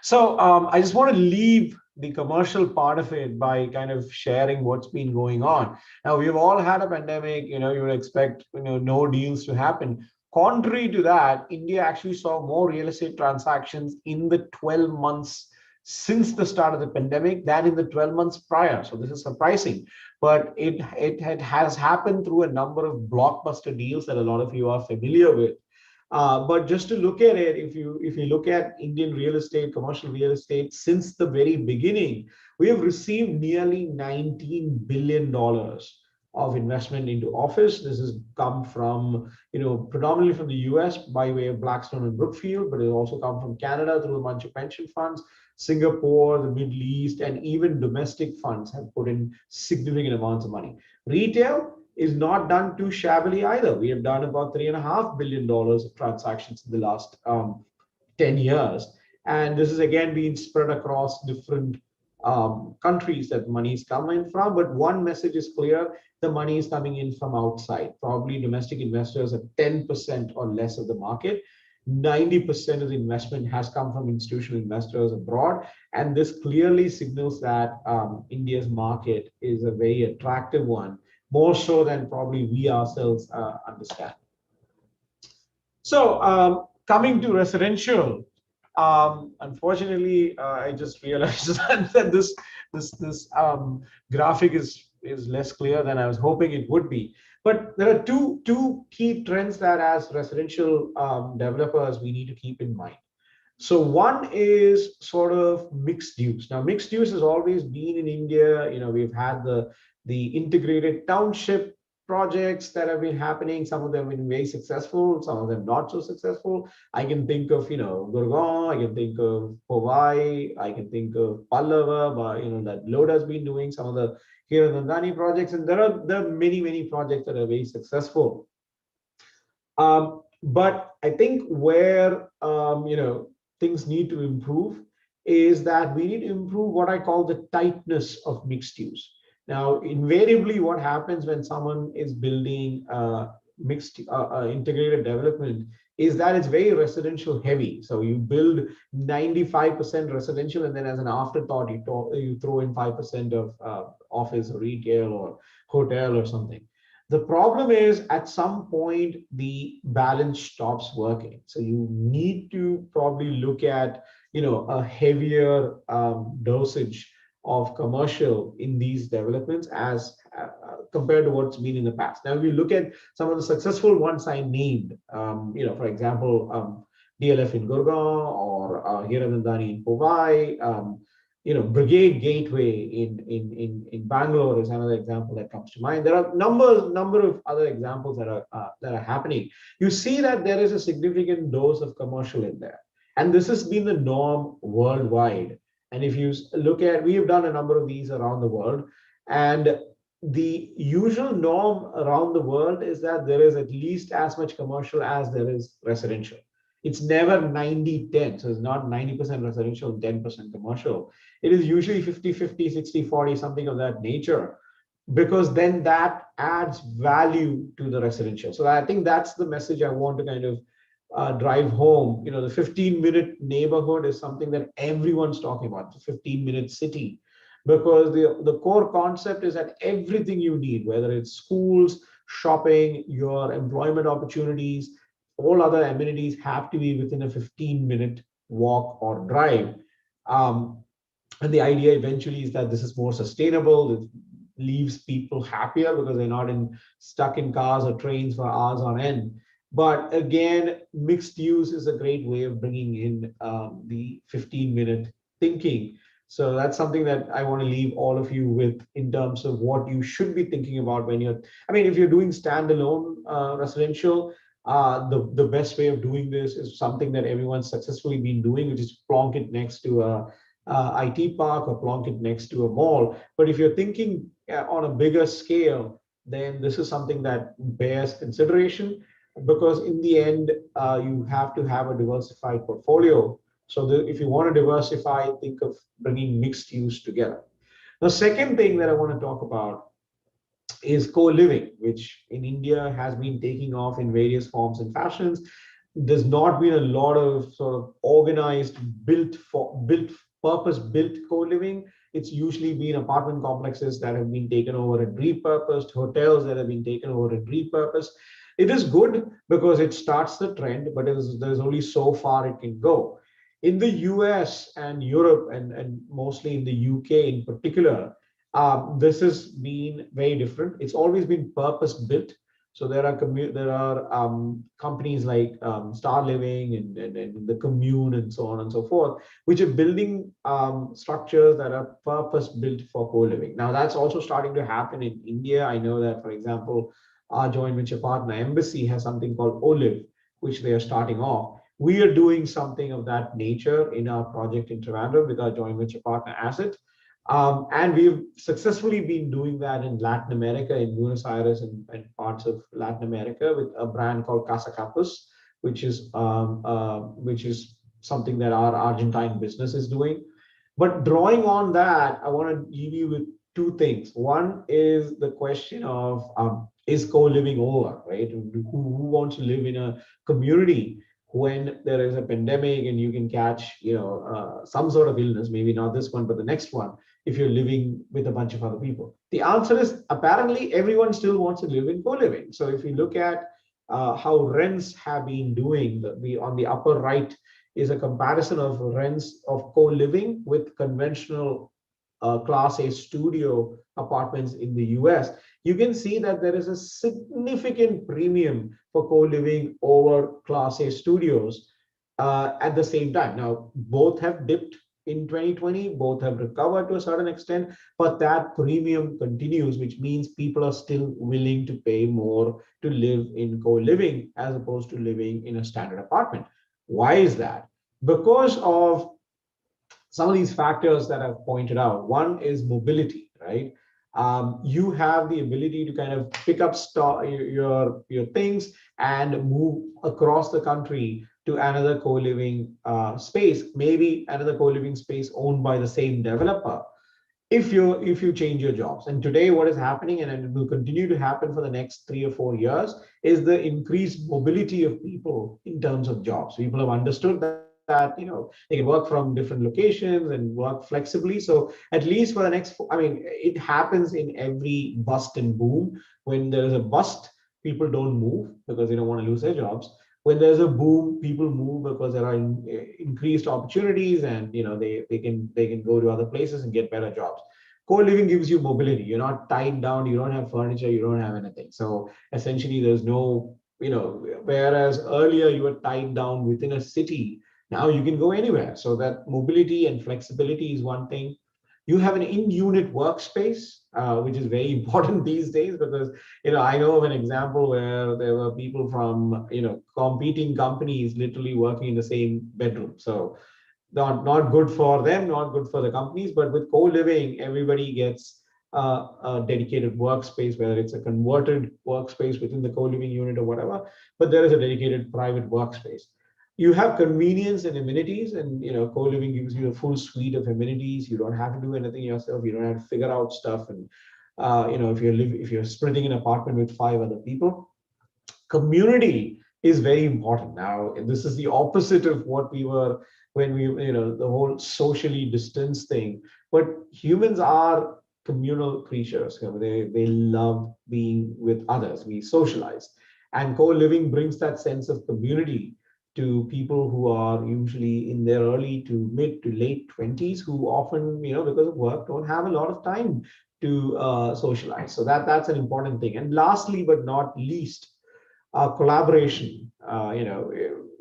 So I just want to leave the commercial part of it by kind of sharing what's been going on. Now, we've all had a pandemic, you would expect, no deals to happen. Contrary to that, India actually saw more real estate transactions in the 12 months since the start of the pandemic than in the 12 months prior. So this is surprising, but it has happened through a number of blockbuster deals that a lot of you are familiar with. But just to look at it, if you look at Indian real estate, commercial real estate, since the very beginning, we have received nearly $19 billion of investment into office. This has come from, predominantly from the US by way of Blackstone and Brookfield, but it also come from Canada through a bunch of pension funds, Singapore, the Middle East, and even domestic funds have put in significant amounts of money. Retail is not done too shabbily either. We have done about $3.5 billion of transactions in the last 10 years. And this is again being spread across different countries that money is coming from. But one message is clear, the money is coming in from outside. Probably domestic investors are 10% or less of the market. 90% of the investment has come from institutional investors abroad. And this clearly signals that India's market is a very attractive one, more so than probably we ourselves understand. So coming to residential, unfortunately, I just realized that this graphic is less clear than I was hoping it would be. But there are two key trends that as residential developers we need to keep in mind. So one is sort of mixed use. Now, mixed use has always been in India. We've had the integrated township projects that have been happening. Some of them have been very successful, some of them not so successful. I can think of, Gurgaon, I can think of Powai, I can think of Pallava, that Lod has been doing some of the Hiranandani projects, and there are many projects that are very successful. But I think where things need to improve is that we need to improve what I call the tightness of mixed use. Now, invariably, what happens when someone is building mixed integrated development is that it's very residential heavy. So you build 95% residential, and then as an afterthought, you throw in 5% of office or retail or hotel or something. The problem is at some point, the balance stops working. So you need to probably look at, a heavier dosage of commercial in these developments as compared to what's been in the past. Now, if you look at some of the successful ones I named, for example, DLF in Gurgaon or Hiranandani in Powai, Brigade Gateway in Bangalore is another example that comes to mind. There are number of other examples that are happening. You see that there is a significant dose of commercial in there, and this has been the norm worldwide. And if you look at, we have done a number of these around the world, and the usual norm around the world is that there is at least as much commercial as there is residential. It's never 90-10, so it's not 90% residential, 10% commercial. It is usually 50-50, 60-40, something of that nature, because then that adds value to the residential. So I think that's the message I want to kind of drive home. The 15-minute neighborhood is something that everyone's talking about, the 15-minute city, because the core concept is that everything you need, whether it's schools, shopping, your employment opportunities, all other amenities have to be within a 15-minute walk or drive. And the idea eventually is that this is more sustainable. It leaves people happier because they're not stuck in cars or trains for hours on end. But again, mixed use is a great way of bringing in the 15-minute thinking. So that's something that I want to leave all of you with in terms of what you should be thinking about when if you're doing standalone residential, The best way of doing this is something that everyone's successfully been doing, which is plonk it next to a IT park or plonk it next to a mall. But if you're thinking on a bigger scale, then this is something that bears consideration, because in the end, you have to have a diversified portfolio. So if you want to diversify, think of bringing mixed use together. The second thing that I want to talk about is co-living, which in India has been taking off in various forms and fashions. There's not been a lot of sort of organized, purpose-built co-living. It's usually been apartment complexes that have been taken over and repurposed, hotels that have been taken over and repurposed. It is good because it starts the trend, but there's only so far it can go. In the US and Europe, and mostly in the UK in particular, this has been very different. It's always been purpose built. So there are companies like Star Living and the Commune and so on and so forth, which are building structures that are purpose built for co-living. Now that's also starting to happen in India. I know that, for example, our joint venture partner Embassy has something called Olive, which they are starting off. We are doing something of that nature in our project in Trivandrum with our joint venture partner Asset. And we've successfully been doing that in Latin America, in Buenos Aires and parts of Latin America, with a brand called Casa Capus, which is something that our Argentine business is doing. But drawing on that, I want to leave you with two things. One is the question of is co-living over, right? Who wants to live in a community when there is a pandemic and you can catch, some sort of illness, maybe not this one, but the next one, if you're living with a bunch of other people? The answer is apparently everyone still wants to live in co-living. So if you look at how rents have been doing, on the upper right is a comparison of rents of co-living with conventional Class A studio apartments in the US. You can see that there is a significant premium for co-living over Class A studios at the same time. Now, both have dipped in 2020, both have recovered to a certain extent, but that premium continues, which means people are still willing to pay more to live in co-living as opposed to living in a standard apartment. Why is that? Because of some of these factors that I've pointed out. One is mobility, right? You have the ability to kind of pick up your things and move across the country to another co-living space, maybe another co-living space owned by the same developer, if you change your jobs. And today what is happening, and it will continue to happen for the next 3 or 4 years, is the increased mobility of people in terms of jobs. People have understood that they can work from different locations and work flexibly. So at least for the next, it happens in every bust and boom. When there is a bust, people don't move because they don't want to lose their jobs. When there's a boom, people move because there are increased opportunities, and they can go to other places and get better jobs. Co-living gives you mobility. You're not tied down. You don't have furniture. You don't have anything. So essentially, there's no, whereas earlier you were tied down within a city, now you can go anywhere. So that mobility and flexibility is one thing. You have an in-unit workspace, which is very important these days, because I know of an example where there were people from competing companies literally working in the same bedroom. So not good for them, not good for the companies. But with co-living, everybody gets a dedicated workspace, whether it's a converted workspace within the co-living unit or whatever, but there is a dedicated private workspace. You have convenience and amenities, and co-living gives you a full suite of amenities. You don't have to do anything yourself. You don't have to figure out stuff. And if you're splitting an apartment with 5 other people, community is very important. Now, this is the opposite of what we were when we, the whole socially distanced thing. But humans are communal creatures. They love being with others. We socialize, and co-living brings that sense of community to people who are usually in their early to mid to late 20s, who often, because of work, don't have a lot of time to socialize. So that's an important thing. And lastly, but not least, collaboration.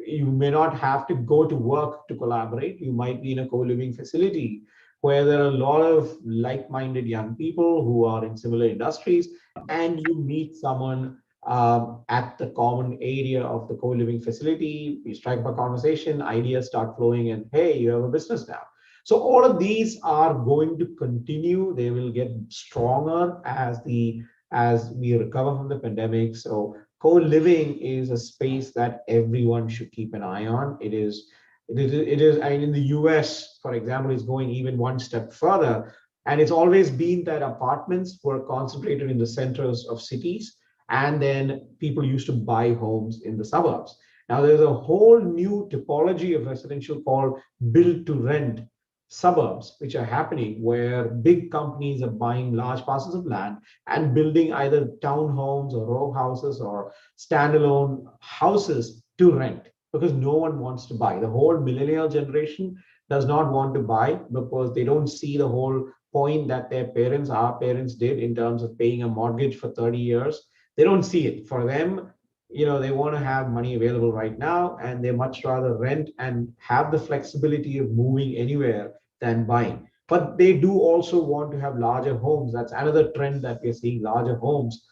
You may not have to go to work to collaborate. You might be in a co-living facility where there are a lot of like-minded young people who are in similar industries, and you meet someone at the common area of the co-living facility. You strike up a conversation, ideas start flowing, and hey, you have a business now. So all of these are going to continue. They will get stronger as we recover from the pandemic. So co-living is a space that everyone should keep an eye on. It is, I mean, in the US, for example, is going even one step further. And it's always been that apartments were concentrated in the centers of cities, and then people used to buy homes in the suburbs. Now there's a whole new typology of residential called build to rent suburbs, which are happening, where big companies are buying large parcels of land and building either townhomes or row houses or standalone houses to rent, because no one wants to buy. The whole millennial generation does not want to buy because they don't see the whole point that their parents, our parents, did in terms of paying a mortgage for 30 years. They don't see it. For them, they want to have money available right now, and they much rather rent and have the flexibility of moving anywhere than buying. But they do also want to have larger homes. That's another trend that we're seeing, larger homes,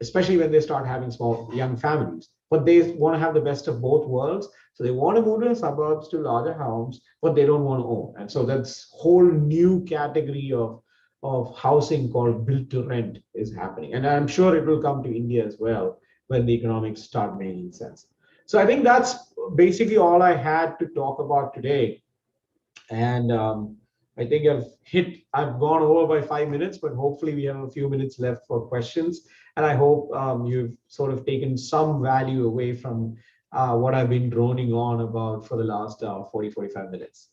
especially when they start having small young families. But they want to have the best of both worlds. So they want to move to the suburbs to larger homes, but they don't want to own. And so that's whole new category of housing called build to rent is happening. And I'm sure it will come to India as well when the economics start making sense. So I think that's basically all I had to talk about today. And I think I've gone over by 5 minutes, but hopefully we have a few minutes left for questions. And I hope you've sort of taken some value away from what I've been droning on about for the last 45 minutes.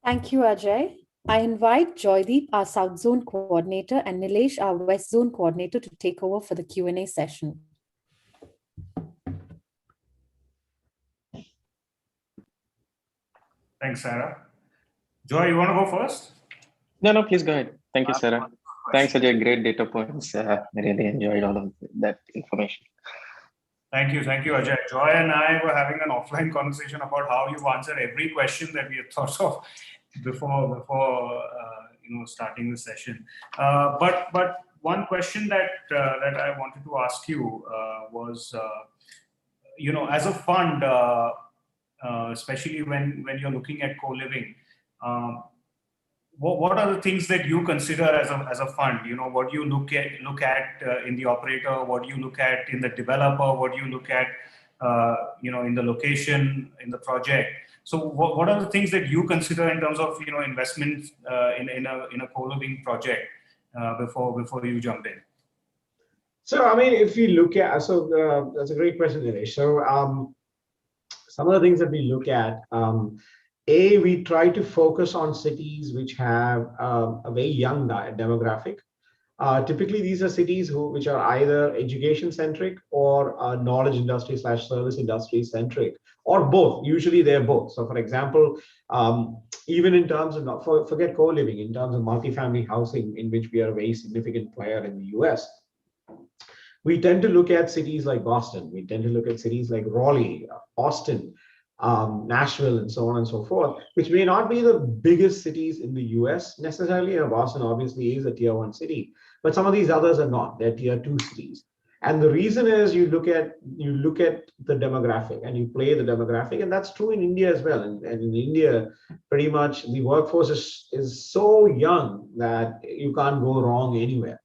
Thank you, Ajay. I invite Joydeep, our South Zone coordinator, and Nilesh, our West Zone coordinator, to take over for the Q&A session. Thanks, Sarah. Joy, you want to go first? No, please go ahead. Thank you, Sarah. Thanks, Ajay. Great data points. I really enjoyed all of that information. Thank you, Ajay. Joy and I were having an offline conversation about how you've answered every question that we had thought of before starting the session. But one question that I wanted to ask you was, as a fund, especially when you're looking at co-living, what are the things that you consider as a fund? What do you look at in the operator? What do you look at in the developer? What do you look at in the location, in the project? So what are the things that you consider in terms of investments in a co-living project before you jump in? So I mean, if you look at that's a great question, Nilesh. So some of the things that we look at, we try to focus on cities which have a very young demographic. Typically, these are cities which are either education centric or knowledge industry / service industry centric, or both. Usually they're both. So for example, even in terms of, forget co-living, in terms of multifamily housing, in which we are a very significant player in the US, we tend to look at cities like Boston. We tend to look at cities like Raleigh, Austin, Nashville, and so on and so forth, which may not be the biggest cities in the US necessarily. Boston obviously is a tier 1 city, but some of these others are not. They're tier 2 cities. And the reason is you look at the demographic and you play the demographic, and that's true in India as well. And in India, pretty much the workforce is so young that you can't go wrong anywhere.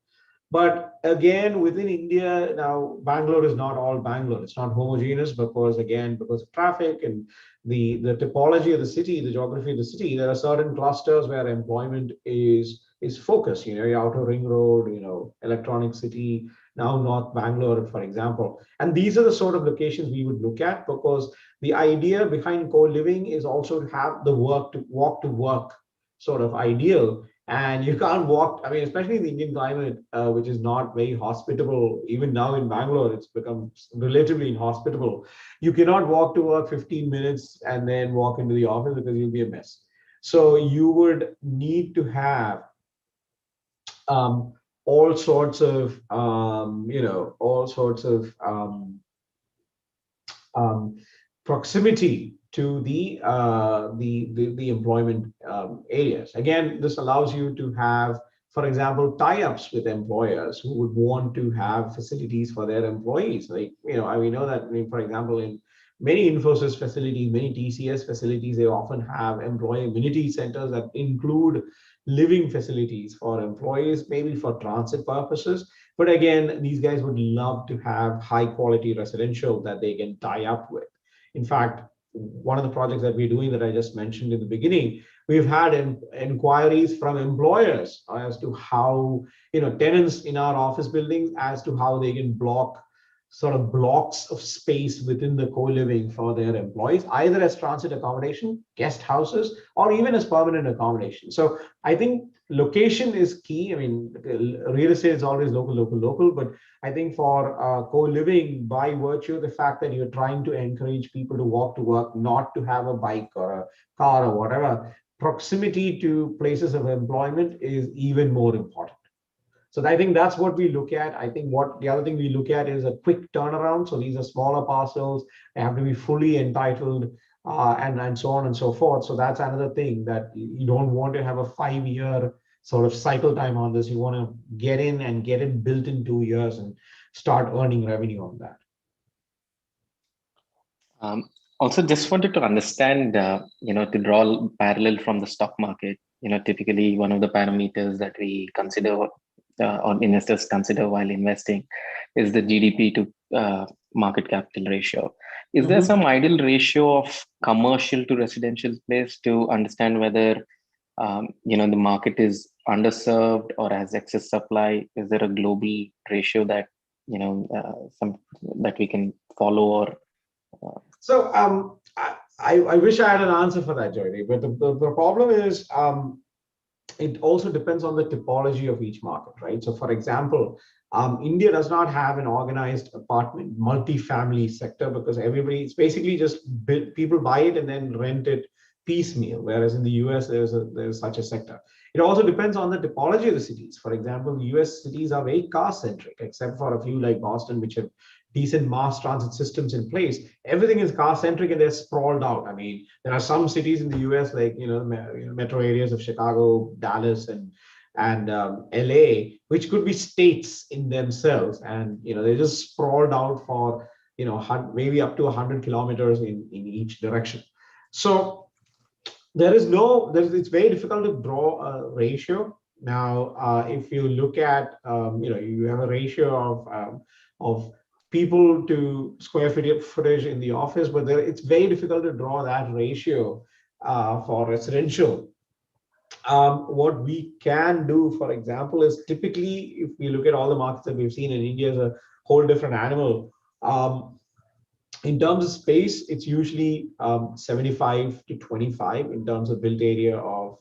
But again, within India, now Bangalore is not all Bangalore. It's not homogeneous because of traffic and the typology of the city, the geography of the city. There are certain clusters where employment is focused. Your Outer Ring Road, Electronic City, now North Bangalore, for example. And these are the sort of locations we would look at, because the idea behind co-living is also to have the walk to work sort of ideal. And you can't walk, I mean, especially in the Indian climate, which is not very hospitable. Even now in Bangalore, it's become relatively inhospitable. You cannot walk to work 15 minutes and then walk into the office, because you'll be a mess. So you would need to have all sorts of proximity to the employment areas. Again, this allows you to have for example, tie-ups with employers who would want to have facilities for their employees. Like, we know that, for example, in many Infosys facilities, many TCS facilities, they often have employee amenity centers that include living facilities for employees, maybe for transit purposes. But again, these guys would love to have high quality residential that they can tie up with. In fact, one of the projects that we're doing that I just mentioned in the beginning, we've had inquiries from employers as to how, tenants in our office buildings, as to how they can block sort of blocks of space within the co-living for their employees, either as transit accommodation, guest houses, or even as permanent accommodation. So I think location is key. I mean, real estate is always local, but I think for co-living, by virtue of the fact that you're trying to encourage people to walk to work, not to have a bike or a car or whatever, proximity to places of employment is even more important. So I think that's what we look at. I think the other thing we look at is a quick turnaround. So these are smaller parcels. They have to be fully entitled and so on and so forth. So that's another thing, that you don't want to have a 5-year sort of cycle time on this. You want to get in and get it built in 2 years and start earning revenue on that. Also, just wanted to understand, to draw parallel from the stock market, typically one of the parameters that we consider or investors consider while investing is the GDP to market capital ratio. Is there some ideal ratio of commercial to residential place to understand whether the market is underserved or has excess supply? Is there a global ratio that some that we can follow? Or So I wish I had an answer for that, Joy, but the problem is it also depends on the typology of each market, right? So for example, India does not have an organized apartment multi-family sector, because it's basically just people buy it and then rent it piecemeal, whereas in the US there's such a sector. It also depends on the typology of the cities. For example, US cities are very car centric, except for a few like Boston, which have decent mass transit systems in place. Everything is car centric and they're sprawled out. I mean, there are some cities in the US, like metro areas of Chicago, Dallas, and LA, which could be states in themselves, and they're just sprawled out for maybe up to 100 kilometers in each direction. So it's very difficult to draw a ratio. Now, if you look at you have a ratio of people to square footage in the office, but it's very difficult to draw that ratio for residential. What we can do, for example, is typically, if we look at all the markets that we've seen, in India is a whole different animal. In terms of space, it's usually 75 to 25 in terms of built area of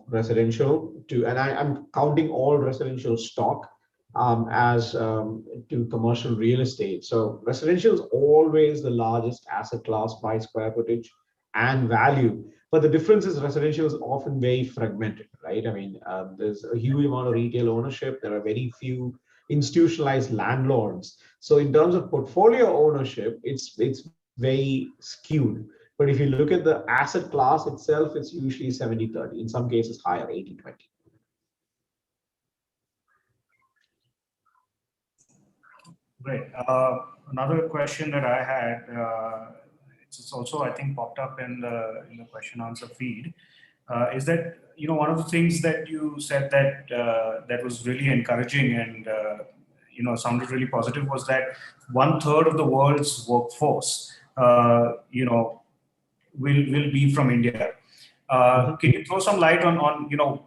residential and I'm counting all residential stock as to commercial real estate. So residential is always the largest asset class by square footage and value. But the difference is residential is often very fragmented, right? I mean, there's a huge amount of retail ownership. There are very few institutionalized landlords. So in terms of portfolio ownership, it's very skewed. But if you look at the asset class itself, it's usually 70-30, in some cases higher, 80-20. Great. Another question that I had, it's also, I think, popped up in the question answer feed, is that one of the things that you said that that was really encouraging and sounded really positive was that 1/3 of the world's workforce will be from India. Can you throw some light on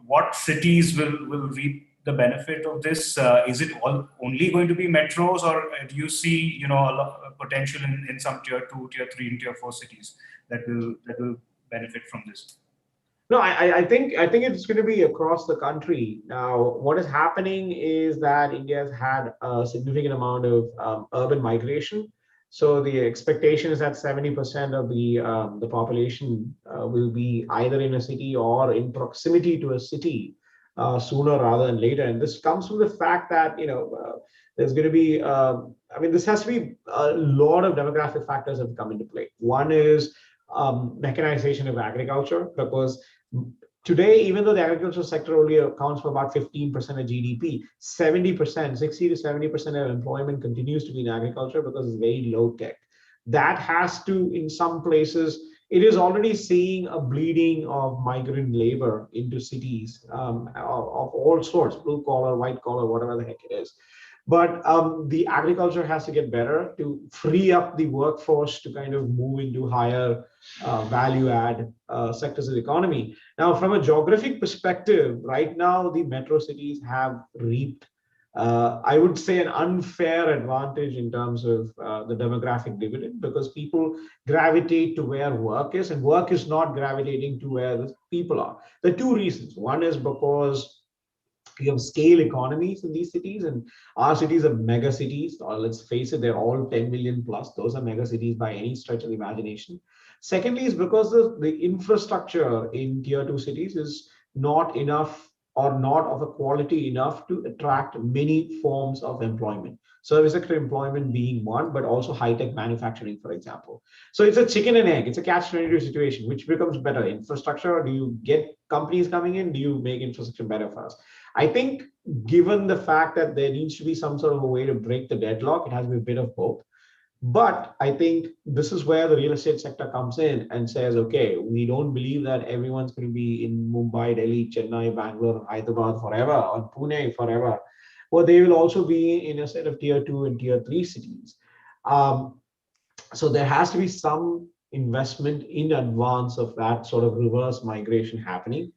what cities will reap the benefit of this? Is it only going to be metros, or do you see a lot of potential in some tier 2, tier 3, and tier 4 cities that will benefit from this? No, I think it's going to be across the country. Now, what is happening is that India has had a significant amount of urban migration. So the expectation is that 70% of the population will be either in a city or in proximity to a city sooner rather than later. And this comes from the fact that there's going to be this has to be a lot of demographic factors have come into play. One is mechanization of agriculture, because Today, even though the agricultural sector only accounts for about 15% of GDP, 70%, 60 to 70% of employment continues to be in agriculture because it's very low tech. That has to, in some places, it is already seeing a bleeding of migrant labor into cities of all sorts, blue collar, white collar, whatever the heck it is. But the agriculture has to get better to free up the workforce to kind of move into higher value add sectors of the economy. Now, from a geographic perspective, right now, the metro cities have reaped, I would say, an unfair advantage in terms of the demographic dividend, because people gravitate to where work is, and work is not gravitating to where the people are. There are two reasons. One is because you have scale economies in these cities, and our cities are mega cities, or let's face it, they're all 10 million plus. Those are mega cities by any stretch of the imagination. Secondly, is because the infrastructure in tier 2 cities is not enough, or not of a quality enough to attract many forms of employment. Service sector employment being one, but also high-tech manufacturing, for example. So it's a chicken and egg. It's a catch-22 situation. Which becomes better, infrastructure? Do you get companies coming in? Do you make infrastructure better for us? I think, given the fact that there needs to be some sort of a way to break the deadlock, it has to be a bit of both. But I think this is where the real estate sector comes in and says, okay, we don't believe that everyone's going to be in Mumbai, Delhi, Chennai, Bangalore, Hyderabad forever, or Pune forever. Well, they will also be in a set of tier 2 and tier 3 cities. So there has to be some investment in advance of that sort of reverse migration happening.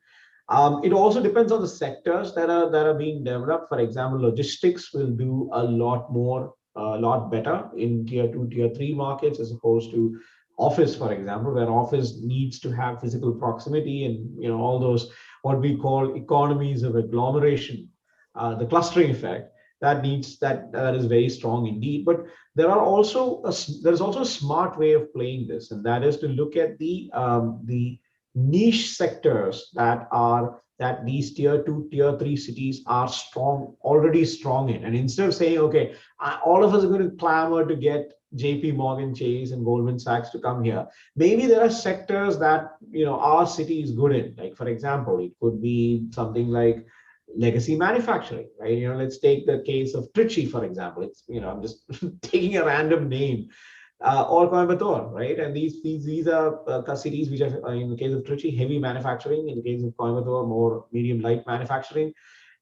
It also depends on the sectors that are being developed. For example, logistics will do a lot more, a lot better in tier 2, tier 3 markets, as opposed to office, for example, where office needs to have physical proximity and all those what we call economies of agglomeration, the clustering effect that is very strong indeed. But there are also there's also a smart way of playing this, and that is to look at the niche sectors that these tier 2, tier 3 cities are already strong in. And instead of saying, okay, all of us are going to clamor to get JP Morgan Chase and Goldman Sachs to come here, maybe there are sectors that our city is good in. Like, for example, it could be something like legacy manufacturing, right? Let's take the case of Trichy, for example. It's I'm just taking a random name. Or Coimbatore, right? And these are cities which are, in the case of Trichy, heavy manufacturing. In the case of Coimbatore, more medium light manufacturing.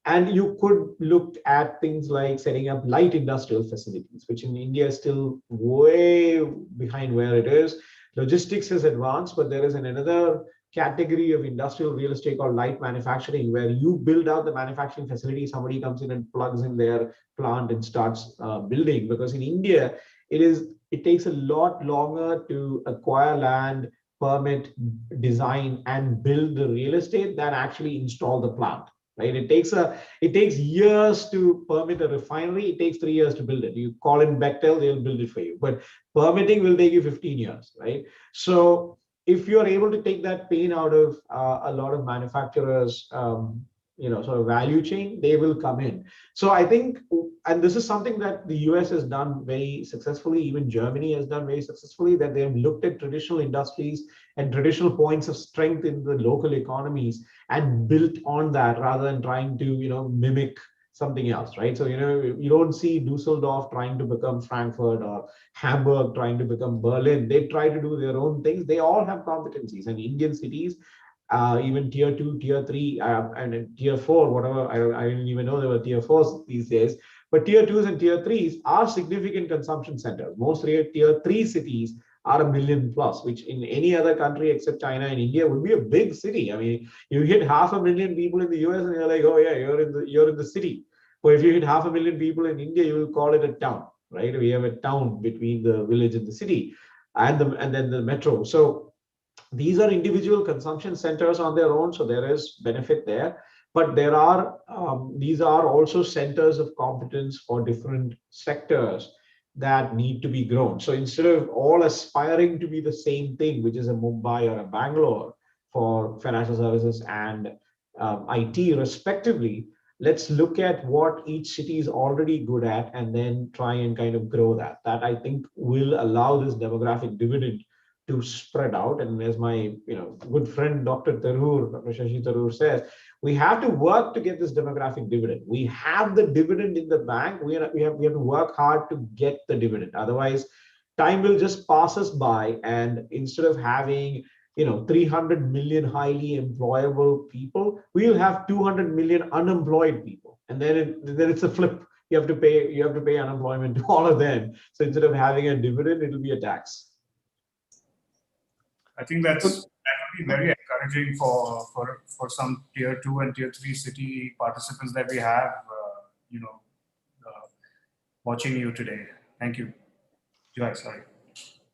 And you could look at things like setting up light industrial facilities, which in India is still way behind where it is. Logistics has advanced, but there is another category of industrial real estate called light manufacturing, where you build out the manufacturing facility, somebody comes in and plugs in their plant and starts building. Because in India, it takes a lot longer to acquire land, permit, design, and build the real estate than actually install the plant, right? It takes years to permit a refinery. It takes 3 years to build it. You call in Bechtel, they'll build it for you. But permitting will take you 15 years, right? So if you're able to take that pain out of a lot of manufacturers, sort of value chain, they will come in. So I think, and this is something that the US has done very successfully, even Germany has done very successfully, that they have looked at traditional industries and traditional points of strength in the local economies and built on that, rather than trying to, mimic something else, right? So, you don't see Dusseldorf trying to become Frankfurt or Hamburg trying to become Berlin. They try to do their own things. They all have competencies, and Indian cities, even tier 2, tier 3, and tier 4, whatever. I didn't even know there were tier 4s these days. But tier 2s and tier 3s are significant consumption centers. Most tier 3 cities are 1 million plus, which in any other country except China and India would be a big city. I mean, you hit 500,000 people in the US and you're like, oh yeah, you're in the city. But if you hit 500,000 people in India, you will call it a town, right? We have a town between the village and the city, and then the metro. So these are individual consumption centers on their own, so there is benefit there. But these are also centers of competence for different sectors that need to be grown. So instead of all aspiring to be the same thing, which is a Mumbai or a Bangalore for financial services and IT respectively, let's look at what each city is already good at and then try and kind of grow that. That I think will allow this demographic dividend to spread out. And as my good friend Dr. Shashi Tharoor says, we have to work to get this demographic dividend. We have the dividend in the bank. We have to work hard to get the dividend. Otherwise, time will just pass us by, and instead of having 300 million highly employable people, we'll have 200 million unemployed people, and then it's a flip. You have to pay unemployment to all of them. So instead of having a dividend, it'll be a tax. I think that would be very encouraging for some tier 2 and tier 3 city participants that we have, watching you today. Thank you. Joy, sorry.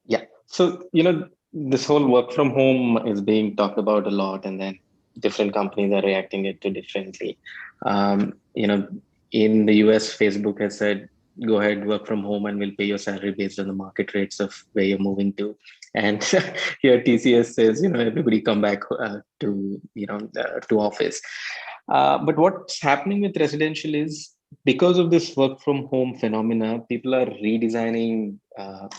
Yeah. So, this whole work from home is being talked about a lot, and then different companies are reacting it to differently. In the US, Facebook has said, go ahead, work from home, and we'll pay your salary based on the market rates of where you're moving to. And here TCS says, everybody come back to office. But what's happening with residential is, because of this work from home phenomena, people are redesigning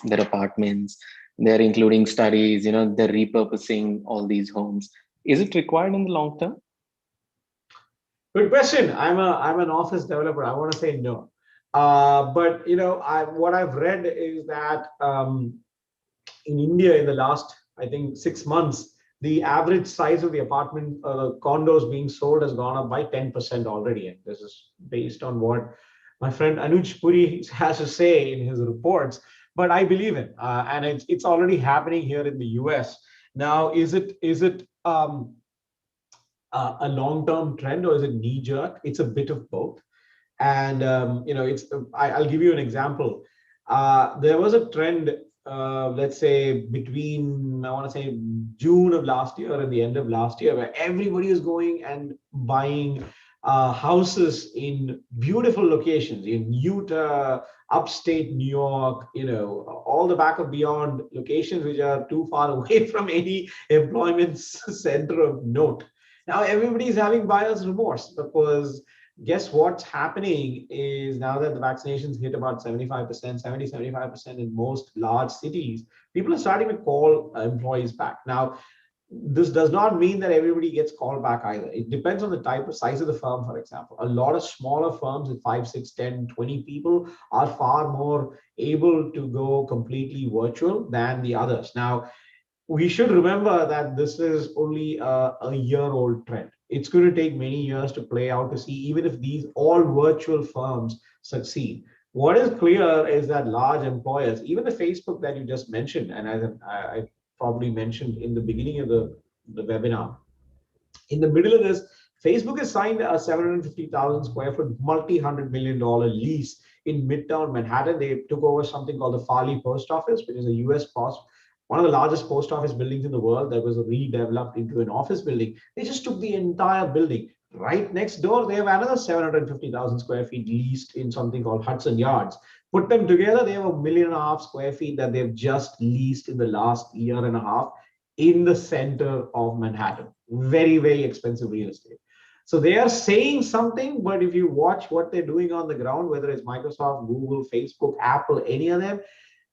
their apartments. They're including studies, they're repurposing all these homes. Is it required in the long term? Good question. I'm an office developer. I want to say no. But what I've read is that in India, in the last, I think, 6 months, the average size of the apartment condos being sold has gone up by 10% already. And this is based on what my friend Anuj Puri has to say in his reports. But I believe it, and it's already happening here in the US. Now, is it a long-term trend, or is it knee-jerk? It's a bit of both. And I'll give you an example. There was a trend, let's say between, I want to say, June of last year and the end of last year, where everybody is going and buying houses in beautiful locations in Utah, upstate New York, all the back of beyond locations which are too far away from any employment center of note. Now everybody is having buyer's remorse, because guess what's happening is, now that the vaccinations hit about 75% in most large cities, people are starting to call employees back. Now, this does not mean that everybody gets called back either. It depends on the type of size of the firm, for example. A lot of smaller firms with 5, 6, 10, 20 people are far more able to go completely virtual than the others. Now, we should remember that this is only a year-old trend. It's going to take many years to play out to see even if these all virtual firms succeed. What is clear is that large employers, even the Facebook that you just mentioned, and as I probably mentioned in the beginning of the webinar, in the middle of this, Facebook has signed a 750,000 square foot, multi-$100 million lease in Midtown Manhattan. They took over something called the Farley Post Office, which is a US post, one of the largest post office buildings in the world that was redeveloped into an office building. They just took the entire building. Right next door, they have another 750,000 square feet leased in something called Hudson Yards. Put them together, they have 1.5 million square feet that they've just leased in the last year and a half in the center of Manhattan. Very, very expensive real estate. So they are saying something, but if you watch what they're doing on the ground, whether it's Microsoft, Google, Facebook, Apple, any of them,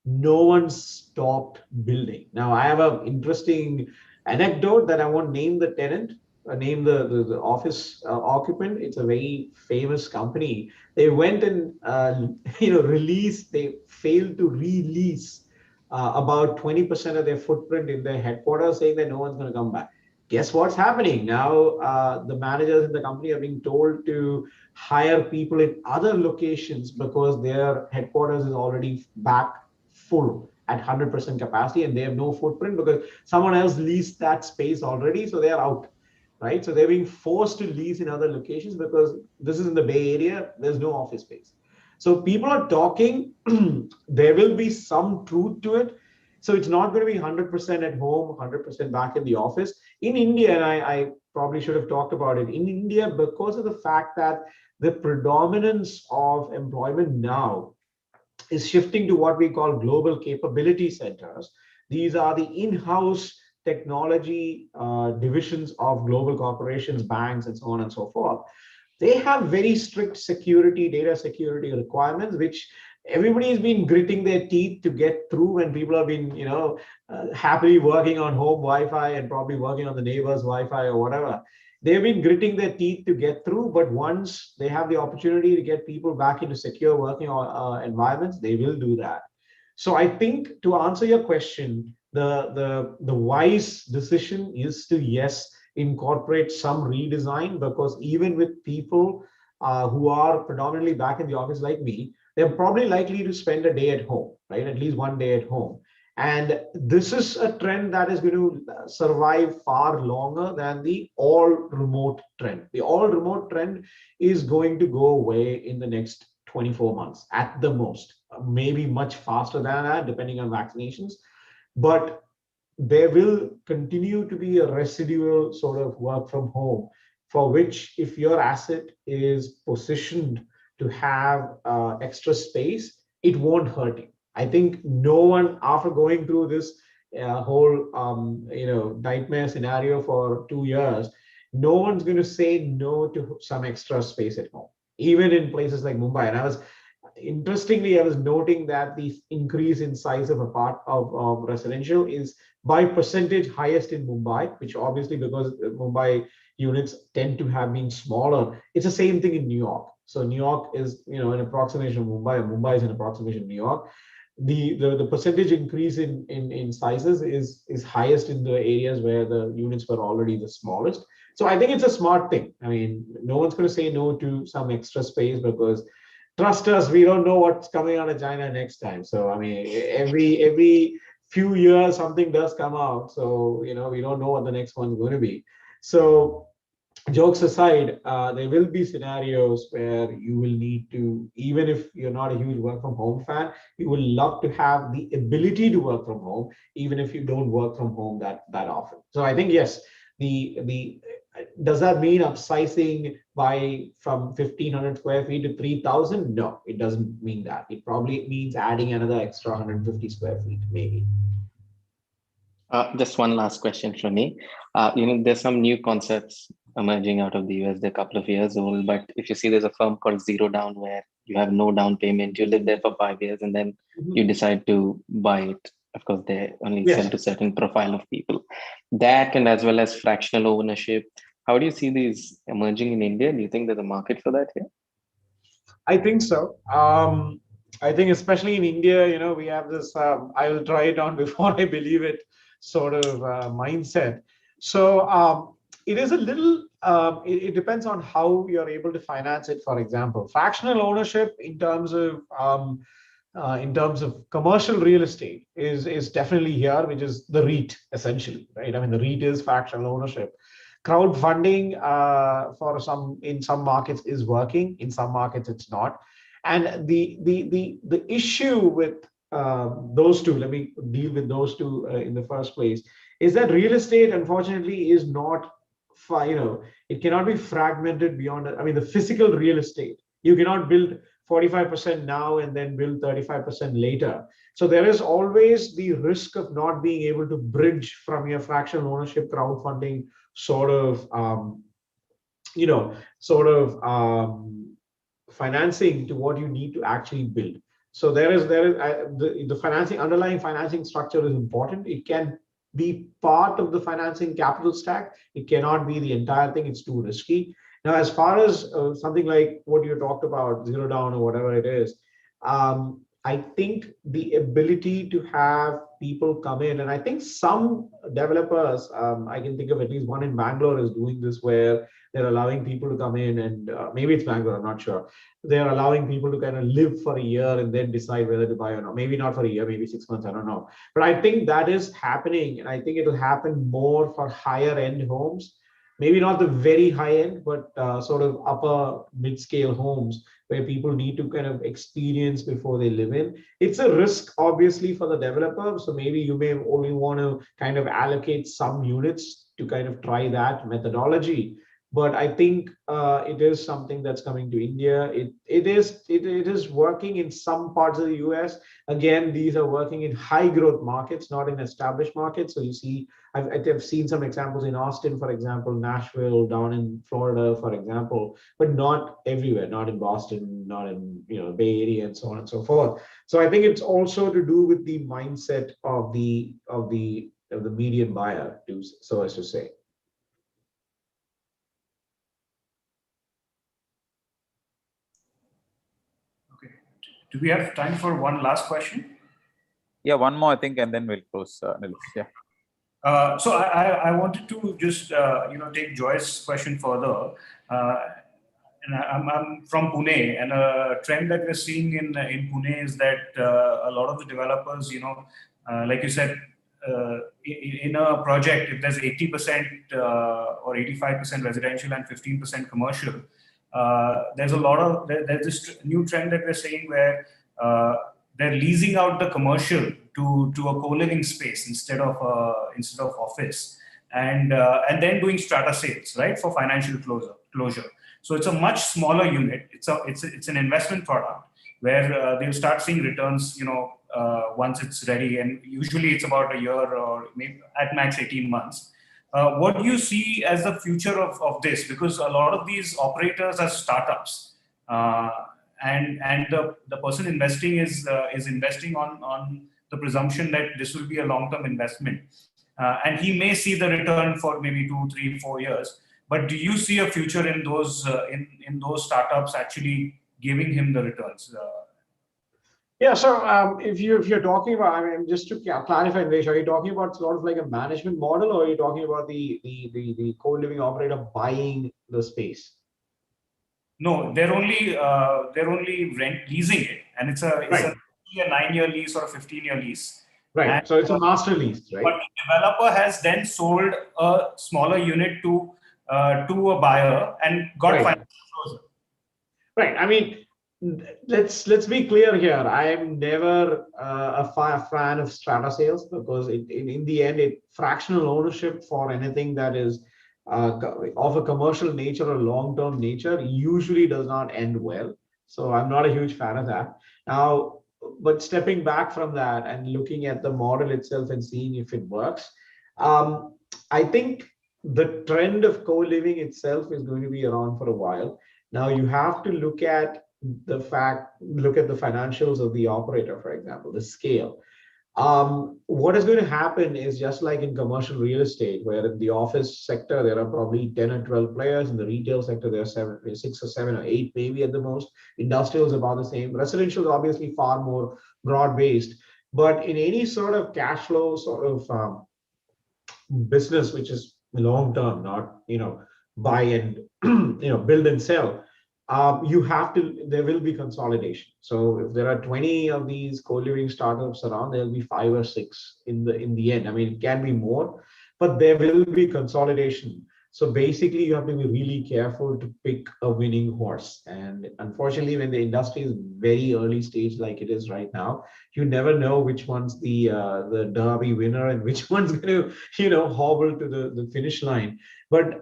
no one stopped building. Now, I have an interesting anecdote that I won't name the tenant, name the office occupant. It's a very famous company. They went and they failed to release about 20% of their footprint in their headquarters, saying that no one's going to come back. Guess what's happening now? The managers in the company are being told to hire people in other locations because their headquarters is already back full at 100% capacity, and they have no footprint because someone else leased that space already, so they are out, right? So they're being forced to lease in other locations because this is in the Bay Area, there's no office space. So people are talking, there will be some truth to it. So it's not going to be 100% at home, 100% back in the office. In India, and I probably should have talked about it, in India, because of the fact that the predominance of employment now is shifting to what we call global capability centers. These are the in-house technology divisions of global corporations, banks, and so on and so forth. They have very strict security, data security requirements, which everybody's been gritting their teeth to get through when people have been, happily working on home Wi-Fi and probably working on the neighbor's Wi-Fi or whatever. They've been gritting their teeth to get through, but once they have the opportunity to get people back into secure working environments, they will do that. So I think to answer your question, the wise decision is to, yes, incorporate some redesign, because even with people who are predominantly back in the office like me, they're probably likely to spend a day at home, right? At least one day at home. And this is a trend that is going to survive far longer than the all remote trend. The all remote trend is going to go away in the next 24 months at the most, maybe much faster than that, depending on vaccinations. But there will continue to be a residual sort of work from home, for which if your asset is positioned to have extra space, it won't hurt you. I think no one, after going through this whole nightmare scenario for 2 years, no one's going to say no to some extra space at home, even in places like Mumbai. And I was noting that the increase in size of of residential is by percentage highest in Mumbai, which obviously because Mumbai units tend to have been smaller. It's the same thing in New York. So New York is, an approximation of Mumbai, and Mumbai is an approximation of New York. The percentage increase in sizes is highest in the areas where the units were already the smallest. So I think it's a smart thing. I mean, no one's going to say no to some extra space, because trust us, we don't know what's coming out of China next time. So I mean, every few years something does come out. So we don't know what the next one's going to be. So jokes aside, there will be scenarios where you will need to, even if you're not a huge work from home fan, you will love to have the ability to work from home, even if you don't work from home that often. So I think, yes, the does that mean upsizing from 1,500 square feet to 3,000? No, it doesn't mean that. It probably means adding another extra 150 square feet, maybe. Just one last question from me. There's some new concepts emerging out of the US. They're a couple of years old, but if you see, there's a firm called Zero Down, where you have no down payment. You live there for 5 years, and then you decide to buy it. Of course, they only sell to certain profile of people. That, and as well as fractional ownership. How do you see these emerging in India? Do you think there's a market for that here? I think so. I think especially in India, we have this I will try it on before I believe it sort of mindset. So it is a little, it depends on how you're able to finance it. For example, fractional ownership in terms of commercial real estate is definitely here, which is the REIT essentially, right? I mean, the REIT is fractional ownership. Crowdfunding in some markets is working, in some markets it's not. And the issue with those two, let me deal with those two in the first place, is that real estate, unfortunately, is not, it cannot be fragmented beyond, I mean, the physical real estate, you cannot build 45% now and then build 35% later. So there is always the risk of not being able to bridge from your fractional ownership crowdfunding sort of, financing to what you need to actually build. So the underlying financing structure is important. It can be part of the financing capital stack. It cannot be the entire thing. It's too risky. Now, as far as something like what you talked about, Zero Down or whatever it is, I think the ability to have people come in, and I think some developers, I can think of at least one in Bangalore is doing this, where they're allowing people to come in, and maybe it's Bangalore, I'm not sure. They're allowing people to kind of live for a year and then decide whether to buy or not. Maybe not for a year, maybe 6 months, I don't know. But I think that is happening, and I think it will happen more for higher end homes. Maybe not the very high end, but sort of upper mid-scale homes where people need to kind of experience before they live in. It's a risk, obviously, for the developer. So maybe you may only want to kind of allocate some units to kind of try that methodology. but I think it is something that's coming to India. It is working in some parts of the US. Again, these are working in high growth markets, not in established markets. So you see, I've seen some examples in Austin, for example, Nashville, down in Florida, for example, but not everywhere, not in Boston, not in Bay Area, and so on and so forth. So I think it's also to do with the mindset of the median buyer, so as to say. Do we have time for one last question? Yeah, one more, I think, and then we'll close. Nilesh. Yeah. So I wanted to just take Joy's question further. And I'm from Pune, and a trend that we're seeing in Pune is that a lot of the developers, like you said, in a project, if there's 80% or 85% residential and 15% commercial, there's this new trend that we're seeing where they're leasing out the commercial to a co-living space instead of office, and then doing strata sales, right, for financial closure. So it's a much smaller unit. It's an investment product where they'll start seeing returns, once it's ready, and usually it's about a year or maybe at max 18 months. What do you see as the future of this? Because a lot of these operators are startups, and the person investing is investing on the presumption that this will be a long-term investment, and he may see the return for maybe 2, 3, 4 years. But do you see a future in those startups actually giving him the returns? Yeah, so if you're talking about, I mean, just to clarify, Nilesh, are you talking about sort of like a management model, or are you talking about the co-living operator buying the space? No, they're only leasing it, and it's a 9-year lease or a 15-year lease. Right. And, so it's a master lease, right? But the developer has then sold a smaller unit to a buyer and got financial closure. Right. I mean, let's be clear here. I am never a fan of strata sales, because in the end, fractional ownership for anything that is of a commercial nature or long-term nature usually does not end well. So I'm not a huge fan of that. Now, but stepping back from that and looking at the model itself and seeing if it works, I think the trend of co-living itself is going to be around for a while. Now you have to look at the financials of the operator, for example, the scale. What is going to happen is just like in commercial real estate, where in the office sector, there are probably 10 or 12 players. In the retail sector, there are 6 or 7 or 8, maybe at the most. Industrial is about the same. Residential is obviously far more broad-based. But in any sort of cash flow sort of business, which is long-term, not, buy and, build and sell, there will be consolidation. So if there are 20 of these co-living startups around, there'll be 5 or 6 in the end. I mean, it can be more, but there will be consolidation. So basically, you have to be really careful to pick a winning horse. And unfortunately, when the industry is very early stage like it is right now, you never know which one's the derby winner and which one's going to, hobble to the finish line. But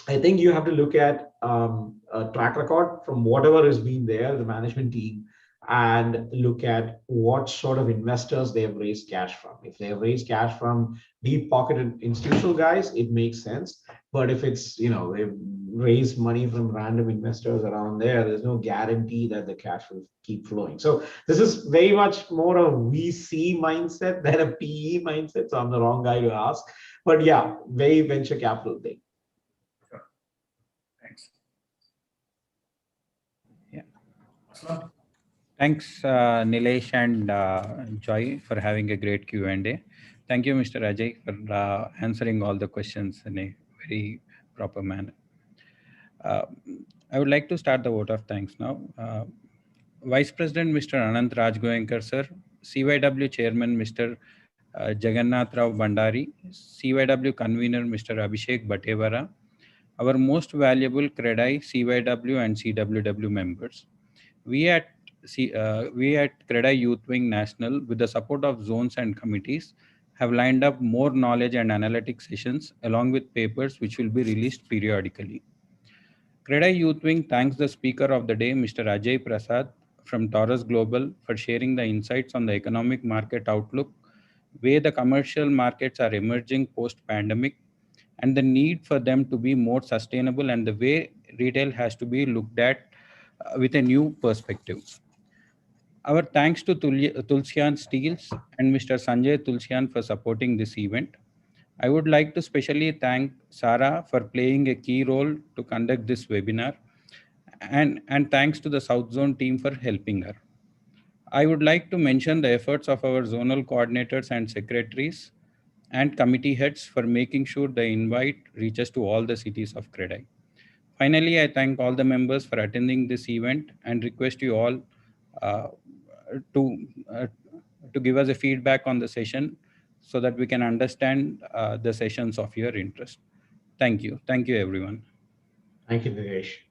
I think you have to look at a track record from whatever has been there, the management team, and look at what sort of investors they have raised cash from. If they have raised cash from deep-pocketed institutional guys, it makes sense. But if it's, they've raised money from random investors around there's no guarantee that the cash will keep flowing. So this is very much more a VC mindset than a PE mindset. So I'm the wrong guy to ask. But yeah, very venture capital thing. Yeah. Thanks, Nilesh and Joy, for having a great Q&A. Thank you, Mr. Ajay, for answering all the questions in a very proper manner. I would like to start the vote of thanks now. Vice President, Mr. Anant Rajgoenker, sir, CYW Chairman, Mr. Jagannath Rao Bandari, CYW Convener, Mr. Abhishek Batevara, our most valuable CREDI, CYW and CWW members. We at CREDI Youth Wing National, with the support of zones and committees, have lined up more knowledge and analytic sessions along with papers which will be released periodically. CREDAI Youth Wing thanks the speaker of the day, Mr. Arjun Prasad from Taurus Global, for sharing the insights on the economic market outlook, where the commercial markets are emerging post-pandemic, and the need for them to be more sustainable, and the way retail has to be looked at with a new perspective. Our thanks to Tulsian Steels and Mr. Sanjay Tulsian for supporting this event. I would like to specially thank Sarah for playing a key role to conduct this webinar, and thanks to the South Zone team for helping her. I would like to mention the efforts of our zonal coordinators and secretaries and committee heads for making sure the invite reaches to all the cities of CREDAI. Finally, I thank all the members for attending this event and request you all uh, to, uh, to give us a feedback on the session so that we can understand the sessions of your interest. Thank you. Thank you, everyone. Thank you, Nilesh.